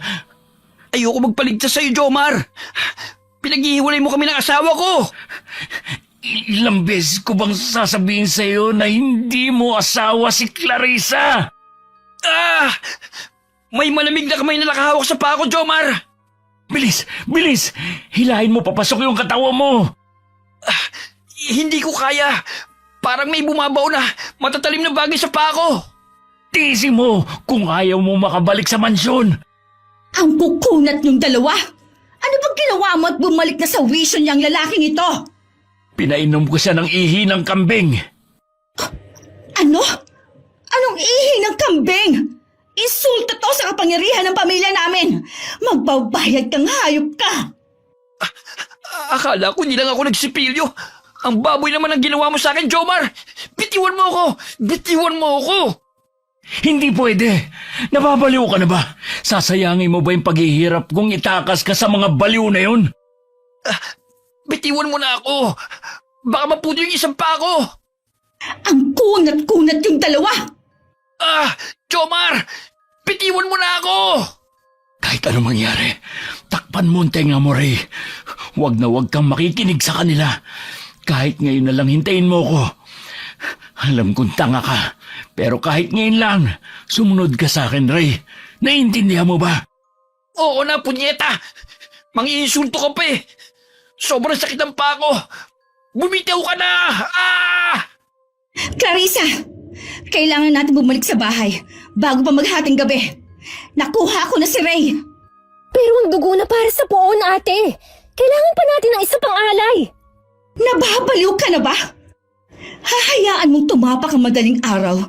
Ayoko magpaligtas sa'yo, Jomar. Pinaghihiwalay mo kami ng asawa ko. Ilang beses ko bang sasabihin sa'yo na hindi mo asawa si Clarissa? May malamig na kamay na nakahawak sa paa ko, Jomar. Bilis! Hilahin mo papasok yung katawan mo. Hindi ko kaya. Parang may bumabaw na matatalim na bagay sa paa ko. Tiisin mo kung ayaw mo makabalik sa mansyon. Ang kukunat niyong dalawa! Ano bang ginawa mo at bumalik na sa wisyo niyang lalaking ito? Pinainom ko siya ng ihi ng kambing. Ano? Anong ihi ng kambing? Insulto to sa kapangyarihan ng pamilya namin! Magbabayad kang hayop ka! Akala ko hindi lang ako nagsipilyo. Ang baboy naman ang ginawa mo sa akin, Jomar! Bitiwan mo ako! Hindi pwede. Nababaliw ka na ba? Sasayangin mo ba yung paghihirap kung itakas ka sa mga baliw na yun? Bitiwan mo na ako! Baka maputo yung isang pa ako! Ang kunat-kunat yung dalawa! Jomar! Bitiwan mo na ako! Kahit ano mangyari, takpan mo ang tenga mo, Ray. Huwag na huwag kang makikinig sa kanila. Kahit ngayon na lang hintayin mo ko. Alam kong tanga ka, pero kahit ngayon lang, sumunod ka sa akin, Ray. Naiintindihan mo ba? Oo na, punyeta! Mangiinsulto ka pa eh! Sobrang sakit ang paa ko! Bumitaw ka na! Clarissa! Kailangan natin bumalik sa bahay bago pa maghating gabi. Nakuha ko na si Ray. Pero ang dugo na para sa poon, ate. Kailangan pa natin ng isa pang alay. Nababaliw ka na ba? Hahayaan mong tumapak ang madaling araw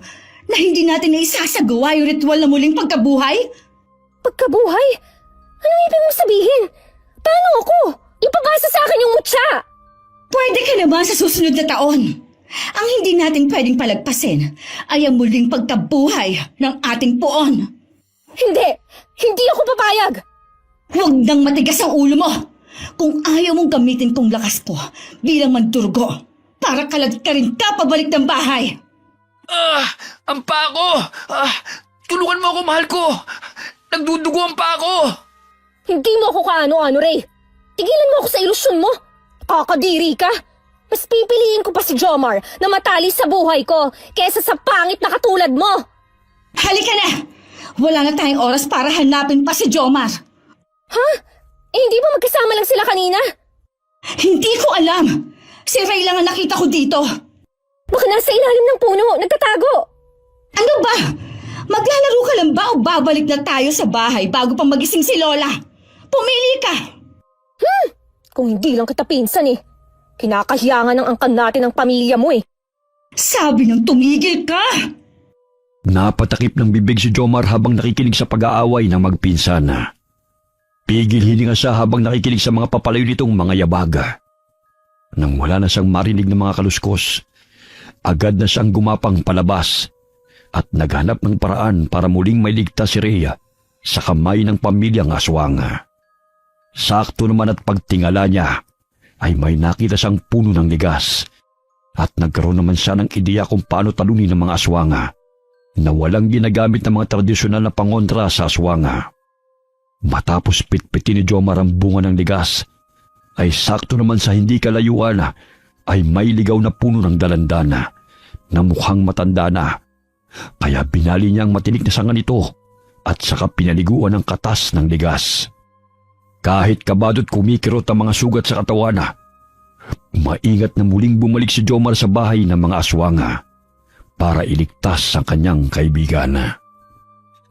na hindi natin naisasagawa yung ritual na muling pagkabuhay? Pagkabuhay? Anong ibig mong sabihin? Paano ako? Ipapasa sa akin yung mutya. Pwede ka naman sa susunod na taon. Ang hindi natin pwedeng palagpasin ay ang muling pagkabuhay ng ating poon. Hindi! Hindi ako papayag! Huwag nang matigas ang ulo mo. Kung ayaw mong gamitin kong lakas ko bilang mandurgo, para kalagkarin ka pabalik ng bahay. Ang paa ko! Tulungan mo ako, mahal ko! Nagdudugo ang paa ko! Hindi mo ako kaano-ano, Ray. Tigilan mo ako sa ilusyon mo. Kakadiri ka. Mas pipiliin ko pa si Jomar na matali sa buhay ko kesa sa pangit na katulad mo. Halika na! Wala na tayong oras para hanapin pa si Jomar. Ha? Hindi ba magkasama lang sila kanina? Hindi ko alam. Si Ray lang ang nakita ko dito. Baka nasa ilalim ng puno, nagtatago. Ano ba? Maglalaro ka lang ba o babalik na tayo sa bahay bago pa magising si Lola? Pumili ka! Kung hindi lang kita pinsan eh. Kinakahiyangan ng angkan natin ang pamilya mo eh. Sabi nang tumigil ka! Napatakip ng bibig si Jomar habang nakikinig sa pag-aaway ng magpinsan. Pigil hininga siya habang nakikinig sa mga papalayo nitong mga yabaga. Nang wala na siyang marinig ng mga kaluskos, agad na siyang gumapang palabas at naghanap ng paraan para muling mailigtas si Rhea sa kamay ng pamilyang aswang. Sakto naman at pagtingala niya ay may nakita siyang puno ng ligas at nagkaroon naman siya ng ideya kung paano talunin ng mga aswanga na walang ginagamit ng mga tradisyonal na pangontra sa aswanga. Matapos pitpitin ni Jomar ang bunga ng ligas, ay sakto naman sa hindi kalayuan ay may ligaw na puno ng dalandana na mukhang matanda na. Kaya binali niya ang matinik na sanga nito at saka pinaliguan ng katas ng ligas. Kahit kabadot kumikirot ang mga sugat sa katawan, maingat na muling bumalik si Jomar sa bahay ng mga aswanga para iligtas ang kanyang kaibigan.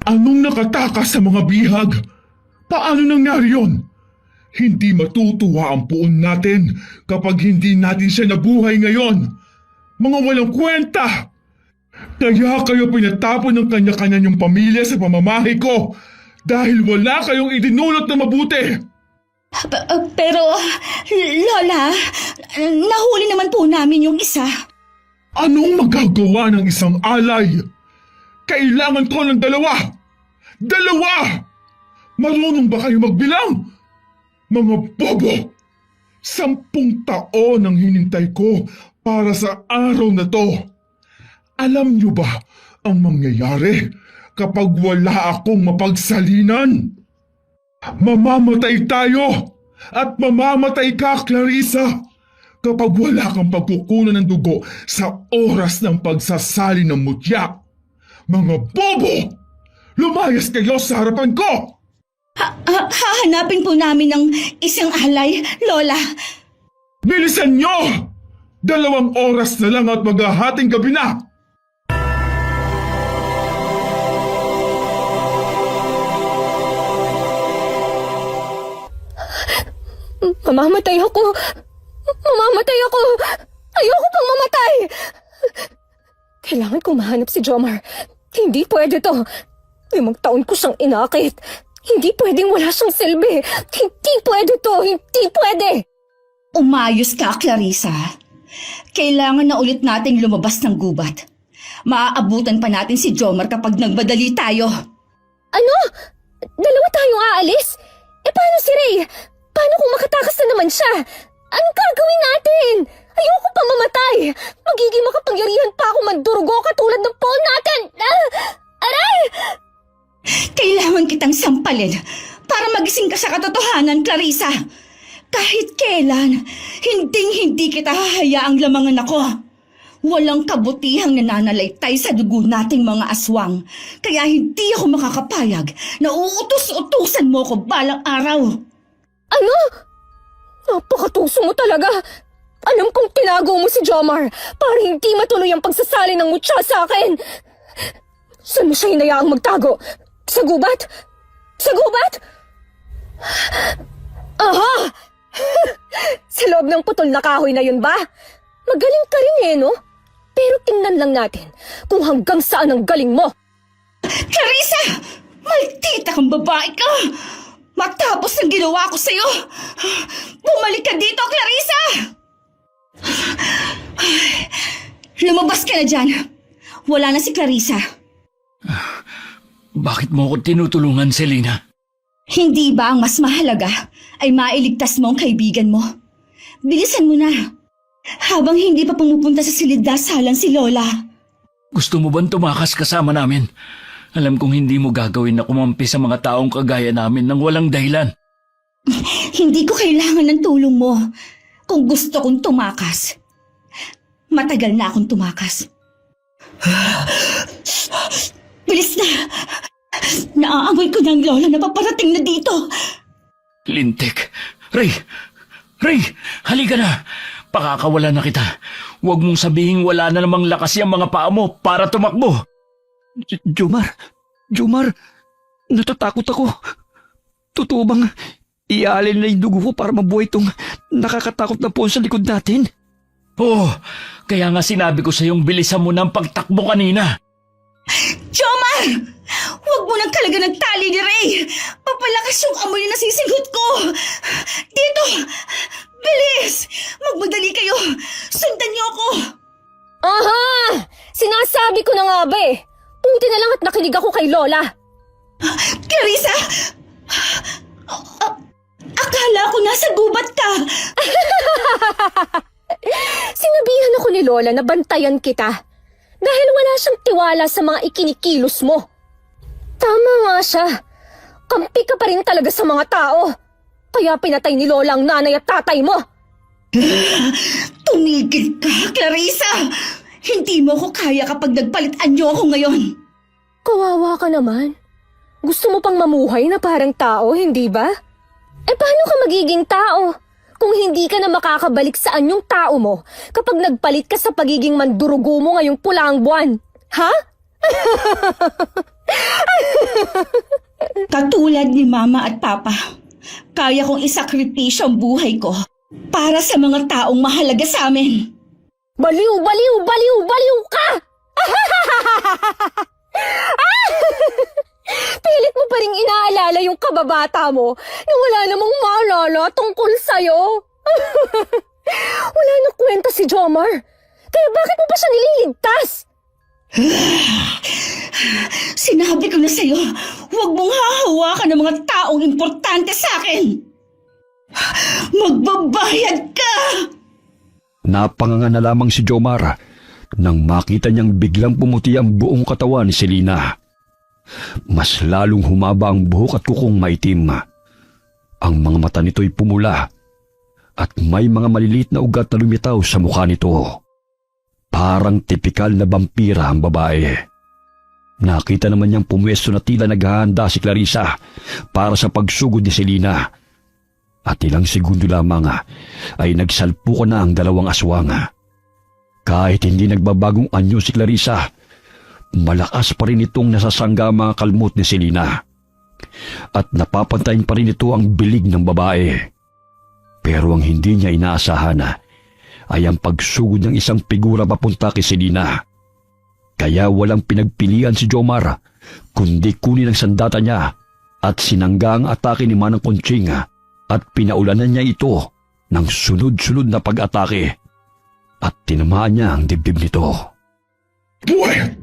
Anong nakatakas sa mga bihag? Paano nangyari yon? Hindi matutuwa ang puon natin kapag hindi natin siya nabuhay ngayon. Mga walang kwenta! Kaya kayo pinatapon ng kanya-kanya niyong pamilya sa pamamahay ko dahil wala kayong idinulot na mabuti. Pero, Lola, nahuli naman po namin yung isa. Anong magagawa ng isang alay? Kailangan ko ng dalawa! Dalawa! Marunong ba kayo magbilang? Mga bobo! 10 taon ang hinintay ko para sa araw na to. Alam niyo ba ang mangyayari kapag wala akong mapagsalinan? Mamamatay tayo at mamamatay ka, Clarissa, kapag wala kang pagkukunan ng dugo sa oras ng pagsasali ng mutya. Mga bobo! Lumayas kayo sa harapan ko! Hahanapin po namin ng isang alay, Lola. Bilisan nyo! 2 oras na lang at maghahating gabi na! Mamamatay ako! Mamamatay ako! Ayoko pang mamatay! Kailangan kong mahanap si Jomar. Hindi pwede to. 5 taon ko siyang inakit. Hindi pwedeng wala siyang silbi. Hindi pwede to. Hindi pwede. Umayos ka, Clarissa. Kailangan na ulit nating lumabas ng gubat. Maaabutan pa natin si Jomar kapag nagmadali tayo. Ano? 2 tayong aalis? Paano si Ray? Paano kung makatakas na naman siya? Anong gagawin natin? Ayoko pa mamatay. Magiging makapangyarihan pa ako mandurugo katulad ng pawn natin. Aray! Kailangan kitang sampalin para magising ka sa katotohanan, Clarissa. Kahit kailan, hinding-hindi kita hahayaang lamangan ako. Walang kabutihang nananalaytay sa dugo nating mga aswang. Kaya hindi ako makakapayag na uutos-utusan mo ko balang araw. Ano? Napakatuso mo talaga. Alam kong tinago mo si Jomar para hindi matuloy ang pagsasali ng mutya sa akin. Saan mo siya hinayaang magtago? Sa gubat? Sa gubat? Aha! Sa loob ng putol na kahoy na yun ba? Magaling ka rin no? Pero tingnan lang natin kung hanggang saan ang galing mo. Clarissa! Maldita kang babae ka! Matapos ng ginawa ko sa'yo, bumalik ka dito, Clarissa! Lumabas ka na dyan. Wala na si Clarissa. Bakit mo ko tinutulungan, Selena? Hindi ba ang mas mahalaga ay mailigtas mo ang kaibigan mo? Bilisan mo na. Habang hindi pa pumupunta sa silid-dasalan si Lola. Gusto mo bang tumakas kasama namin? Alam kong hindi mo gagawin na kumampi sa mga taong kagaya namin nang walang dahilan. Hindi ko kailangan ng tulong mo. Kung gusto kong tumakas, matagal na akong tumakas. Bilis na! Naaamoy ko ng Lola na paparating na dito. Lintik. Ray! Ray! Halika na! Pakakawala na kita. Huwag mong sabihin wala na namang lakas yung mga paa mo para tumakbo. Jomar, natatakot ako. Totoo bang iaalin na yung dugo ko para mabuhay itong nakakatakot na puwan sa likod natin? Oo, kaya nga sinabi ko sa iyong bilisan mo ng pagtakbo kanina. Jomar! Huwag mo nang kalaga ng tali ni Ray! Papalakas yung amoy na nasisigot ko! Dito! Bilis! Magmadali kayo! Sundan niyo ako! Aha! Sinasabi ko na nga ba Buti na lang at nakinig ako kay Lola. Clarissa! Akala ko nasa gubat ka! Sinabihan ako ni Lola na bantayan kita dahil wala siyang tiwala sa mga ikinikilos mo. Tama nga siya. Kampi ka pa rin talaga sa mga tao. Kaya pinatay ni Lola ang nanay at tatay mo. Tumigil ka, Clarissa! Hindi mo ko kaya kapag nagpalit anyo ako ngayon. Kawawa ka naman. Gusto mo pang mamuhay na parang tao, hindi ba? Paano ka magiging tao kung hindi ka na makakabalik sa anyong tao mo kapag nagpalit ka sa pagiging mandurugo mo ngayong pulaang buwan? Ha? Katulad ni Mama at Papa, kaya kong isakripisyo ang buhay ko para sa mga taong mahalaga sa amin. Baliw, baliw, baliw, baliw ka! Pilit mo pa rin inaalala yung kababata mo na wala namang maalala tungkol sa'yo. Wala na kwenta si Jomar. Kaya bakit mo pa siya nililigtas? Sinabi ko na sa'yo, huwag mong hahawakan ng mga taong importante sa akin. Magbabayad ka! Napanganga na lamang si Jomar nang makita niyang biglang pumuti ang buong katawan ni Selena. Mas lalong humaba ang buhok at kukong maitim. Ang mga mata nito'y pumula at may mga maliliit na ugat na lumitaw sa mukha nito. Parang tipikal na vampira ang babae. Nakita naman niyang pumwesto na tila naghahanda si Clarissa para sa pagsugod ni Selena. At ilang segundo lamang ay nagsalpukan na ang dalawang aswang. Kahit hindi nagbabagong anyo si Clarissa, malakas pa rin itong nasasangga ang mga kalmot ni Selena. At napapantayin pa rin ito ang bilig ng babae. Pero ang hindi niya inaasahan ay ang pagsugod ng isang figura papunta kay Selena. Kaya walang pinagpilian si Jomar kundi kunin ang sandata niya at sinangga ang atake ni Manang Conching at pinaulanan niya ito ng sunod-sunod na pag-atake at tinamaan niya ang dibdib nito. Buwet!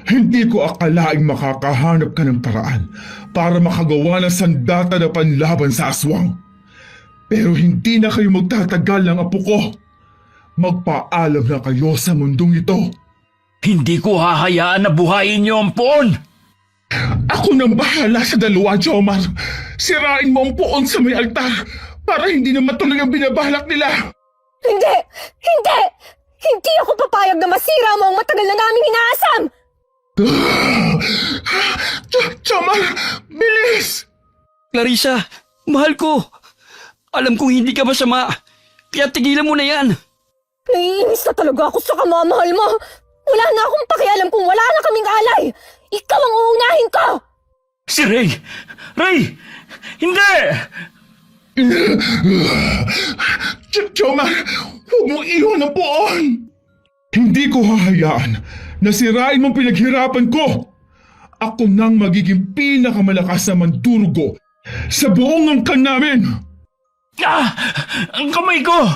Hindi ko akalaing makakahanap ka ng paraan para makagawa ng sandata na panlaban sa aswang. Pero hindi na kayo magtatagal ng apo ko. Magpaalam na kayo sa mundong ito. Hindi ko hahayaan na buhayin niyo ang poon! Ako nang bahala sa dalawa, Jomar. Sirain mo ang poon sa may altar para hindi na matuloy ang binabalak nila. Hindi! Hindi! Hindi ako papayag na masira mo ang matagal na naming inaasam! Jomar, bilis! Clarissa, mahal ko! Alam kong hindi ka masama, kaya tigilan mo na yan! Naiinis na talaga ako sa kamamahal mo! Wala na akong pakialam kung wala na kaming alay! Ikaw ang uunahin ko! Si Ray! Ray! Hindi! Jomar, huwag mong iwan ang poon! Hindi ko hahayaan na sirain mong pinaghirapan ko. Ako nang magiging pinakamalakas na mandurgo sa buong angkan namin. Ah! Ang kamay ko!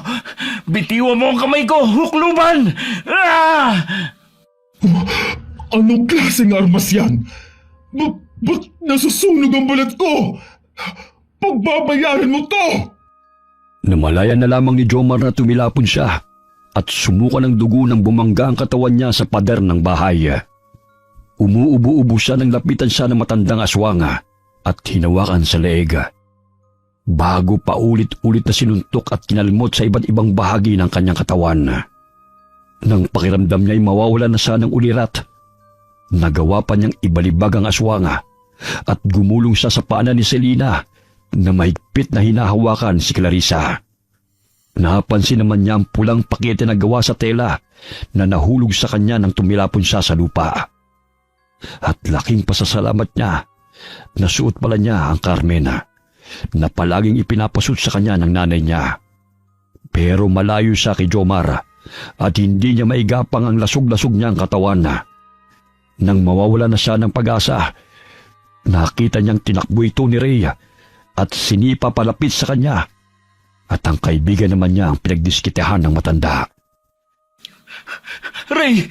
Bitiwan mo ang kamay ko! Hukluban! Ah! Anong klaseng armas yan? Ba't nasusunog ang balat ko? Pagbabayaran mo to! Namalayan na lamang ni Jomar na tumilapon siya at sumuka ng dugo nang bumangga ang katawan niya sa pader ng bahay. Umuubo-ubo siya nang lapitan siya ng matandang aswanga at hinawakan sa leeg. Bago pa ulit-ulit na sinuntok at kinalmot sa iba't ibang bahagi ng kanyang katawan. Nang pakiramdam niya'y mawawala na siya ng ulirat, nagawa pa niyang ibalibag ang aswanga at gumulong siya sa paanan ni Selina na mahigpit na hinahawakan si Clarissa. Napansin naman niya ang pulang pakete na gawa sa tela na nahulog sa kanya nang tumilapon siya sa lupa. At laking pasasalamat niya, nasuot pala niya ang Carmena na palaging ipinapasuot sa kanya ng nanay niya. Pero malayo siya kay Jomar at hindi niya maigapang ang lasog-lasog niyang katawan. Nang mawawala na siya ng pag-asa, nakita niyang tinakbo ito ni Ray at sinipa palapit sa kanya at ang kaibigan naman niya ang pinagdiskitehan ng matanda. Ray!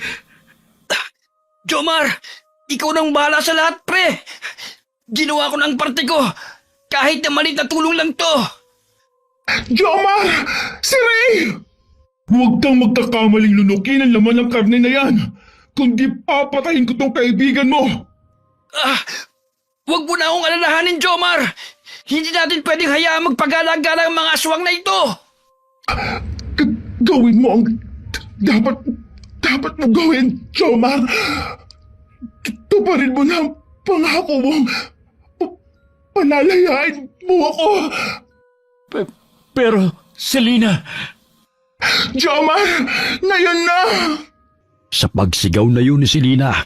Jomar, ikaw nang bahala sa lahat, pre. Ginawa ko ng parte ko. Kahit na maliit na tulong lang to. Jomar! Si Ray! Huwag kang magkakamaling lunukin ang laman ng karne na yan, kundi papatayin ko tong kaibigan mo. Huwag mo na akong alalahanin, Jomar. Hindi natin pwedeng hayaang magpagala-gala ang mga aswang na ito. Gawin mo ang dapat mo gawin, Jomar. Tuparin mo na ang pangako mo. Panalayain mo ako. Pero, Selina... Jomar, ngayon na! Sa pagsigaw na yun ni Selina,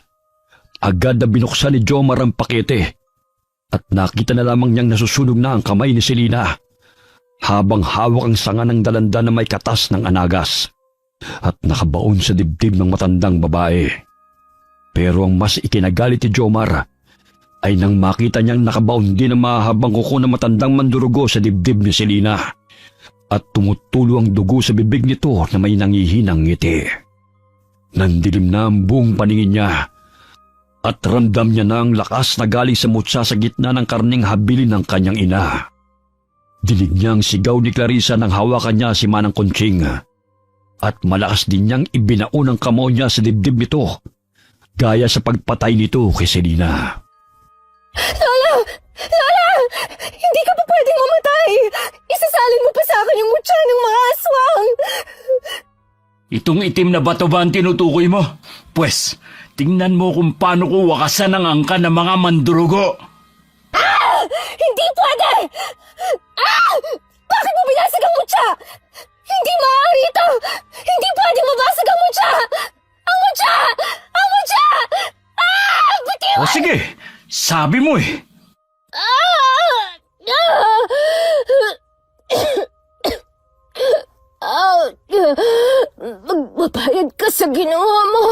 agad na binuksan ni Jomar ang pakete at nakita na lamang niyang nasusunog na ang kamay ni Selina habang hawak ang sanga ng dalanda na may katas ng anagas at nakabaon sa dibdib ng matandang babae. Pero ang mas ikinagalit ni Jomar ay nang makita niyang nakabaon din ang mahabang kuko ng matandang mandurugo sa dibdib ni Selina at tumutulo ang dugo sa bibig nito na may nangihinang ngiti. Nandilim na ang buong paningin niya at ramdam niya na ang lakas na galing sa mutsa sa gitna ng karning habilin ng kanyang ina. Dinig niya ang sigaw ni Clarissa nang hawakan niya si Manang Conching at malakas din niyang ibinaon ang kamao niya sa dibdib nito gaya sa pagpatay nito kay Selina. Lola! Lola! Hindi ka pa pwedeng mamatay! Isasalin mo pa sa akin yung mutya ng mga aswang! Itong itim na bato ba ang tinutukoy mo? Pwes, tingnan mo kung paano ko wakasan ang angka ng mga mandurugo. Hindi pwede! Bakit mo binasag ang mutya? Hindi maaari ito! Hindi pwede mabasag ang mutya! Ang mutya! Ang mutya! Bitiwan! O sige, sabi mo eh. Magbabayad ka sa ginawa mo!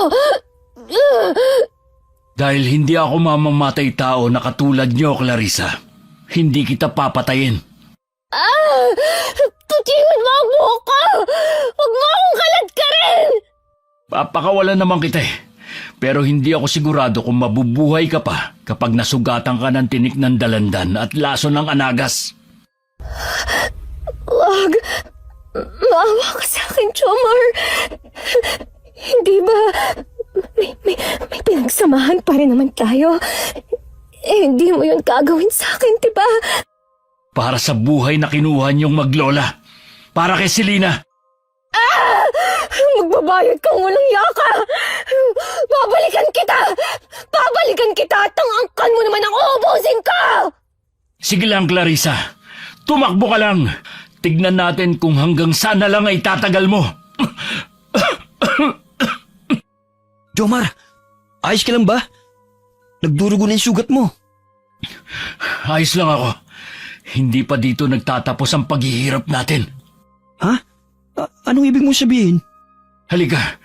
Dahil hindi ako mamamatay tao na katulad niyo, Clarissa, hindi kita papatayin. Tutiwan mo ang buhok ko! Huwag mo akong kalad ka rin! Papakawalan naman kita eh. Pero hindi ako sigurado kung mabubuhay ka pa kapag nasugatan ka ng tinik ng dalandan at laso ng anagas. Wag! Maawa ka sa akin, Jomar! Hindi ba... May pinagsamahan pa rin naman tayo. Hindi mo yun gagawin sa akin, diba? Para sa buhay na kinuha niyong maglola. Para kay Selina. Magbabayad kang walang yaka! Babalikan kita! Babalikan kita at ang angkan mo naman ang uubusin ko! Sige lang, Clarissa. Tumakbo ka lang. Tignan natin kung hanggang saan na lang ay tatagal mo. Jomar, ayos ka lang ba? Nagdurugo na yung sugat mo. Ayos lang ako. Hindi pa dito nagtatapos ang paghihirap natin. Ha? Anong ibig mong sabihin? Halika,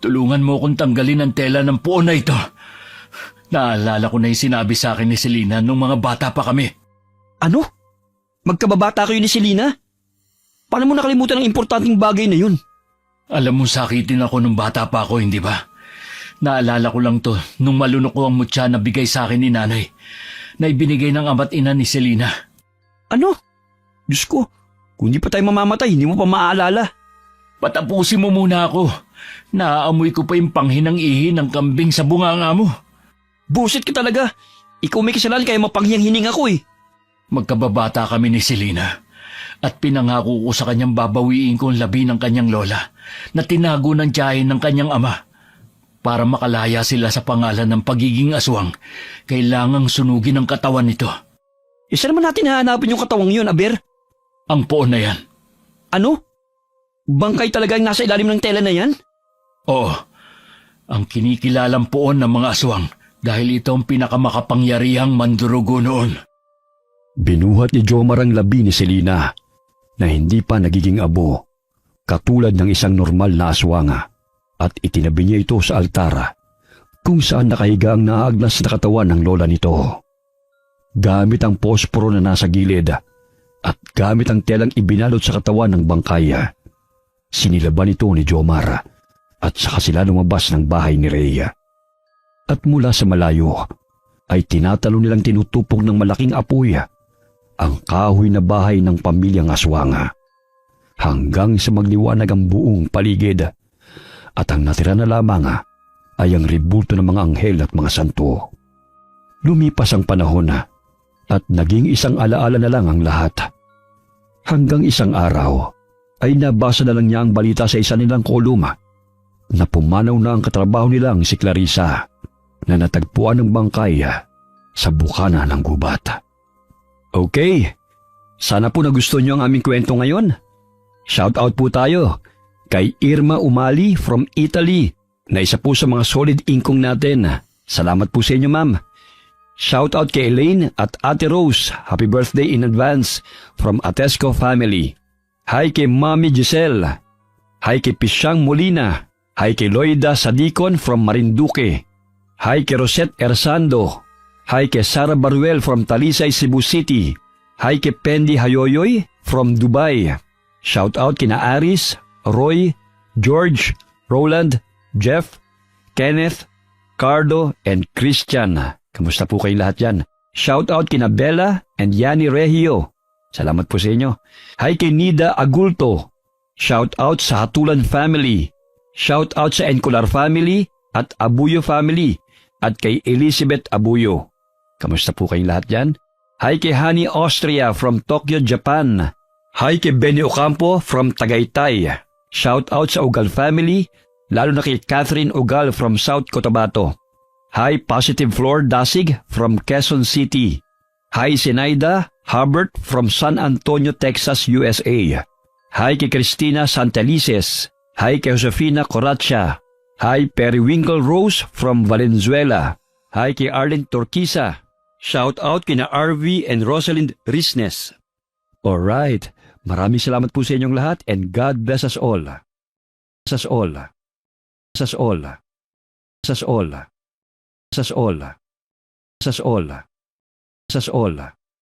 tulungan mo akong tanggalin ang tela ng puon na ito. Naalala ko na yung sinabi sa akin ni Selena nung mga bata pa kami. Ano? Magkababata kayo ni Selena? Paano mo nakalimutan ang importanteng bagay na yun? Alam mo, sakitin ako nung bata pa ako, hindi ba? Naalala ko lang to nung malunok ko ang mutya na bigay sa akin ni nanay na ibinigay ng ama't ina ni Selena. Ano? Diyos ko, kung di pa tayo mamamatay, hindi mo pa maaalala. Patapusin mo muna ako. Naaamoy ko pa yung panghinang ihi ng kambing sa bunganga mo. Buset ka talaga. Ikaw may kasalanan kaya mapanghiyang hininga ko eh. Magkababata kami ni Selena at pinangako ko sa kanyang babawiin ko ang labi ng kanyang lola na tinago ng tiyahin ng kanyang ama. Para makalaya sila sa pangalan ng pagiging aswang, kailangang sunugin ang katawan nito. Isa naman natin hahanapin yung katawang yun, Aber. Ang poon na yan. Ano? Bangkay talaga yung nasa ilalim ng tela na yan? Oo, ang kinikilalang poon ng mga aswang dahil ito ang pinakamakapangyarihang mandurugo noon. Binuhat ni Jomar ang labi ni Selena na hindi pa nagiging abo, katulad ng isang normal na aswanga, at itinabi niya ito sa altara kung saan nakahiga ang naagnas na katawan ng lola nito. Gamit ang posporo na nasa gilid at gamit ang telang ibinalot sa katawan ng bangkaya, sinilaban ito ni Jomar at saka sila lumabas ng bahay ni Rhea. At mula sa malayo ay tinatalo nilang tinutupok ng malaking apoy ang kahoy na bahay ng pamilyang aswanga hanggang sa magliwanag ang buong paligid at ang natira na lamang ay ang ribulto ng mga anghel at mga santo. Lumipas ang panahon at naging isang alaala na lang ang lahat. Hanggang isang araw ay nabasa na lang niya ang balita sa isa nilang koluma na pumanaw na ang katrabaho nilang si Clarissa na natagpuan ng bangkay sa bukana ng gubat. Okay, sana po nagustuhan niyo ang aming kwento ngayon. Shout out po tayo kay Irma Umali from Italy na isa po sa mga solid inkong natin. Salamat po sa inyo, ma'am. Shout out kay Elaine at Ate Rose. Happy birthday in advance from Atesco family. Hi kay Mami Giselle. Hi kay Pisyang Molina. Hi kay Loida Sadicon from Marinduque. Hi kay Rosette Ersando. Hi kay Sara Baruel from Talisay, Cebu City. Hi kay Pendi Hayoyoy from Dubai. Shout out kina Aris, Roy, George, Roland, Jeff, Kenneth, Cardo, and Christian. Kamusta po kayong lahat yan? Shout out kina Bella and Yani Regio. Salamat po sa inyo. Hi kay Nida Agulto. Shout out sa Hatulan family. Shout out sa Encolar family at Abuyo family at kay Elizabeth Abuyo. Kamusta po kayong lahat yan? Hi kay Hani Austria from Tokyo, Japan. Hi kay Benny Ocampo from Tagaytay. Shout out sa Ugal family, lalo na kay Catherine Ugal from South Cotabato. Hi Positive Floor Dasig from Quezon City. Hi Zenaida Harbert from San Antonio, Texas, USA. Hi kay Cristina Santelices. Hi kay Josefina Coracha. Hi Periwinkle Rose from Valenzuela. Hi kay Arlen Torquisa. Shout out kina RV and Rosalind Risnes. Alright, maraming salamat po sa inyong lahat and God bless us all. Bless us all. Bless us all. Bless us all. Bless us all. Bless us all. Bless us all.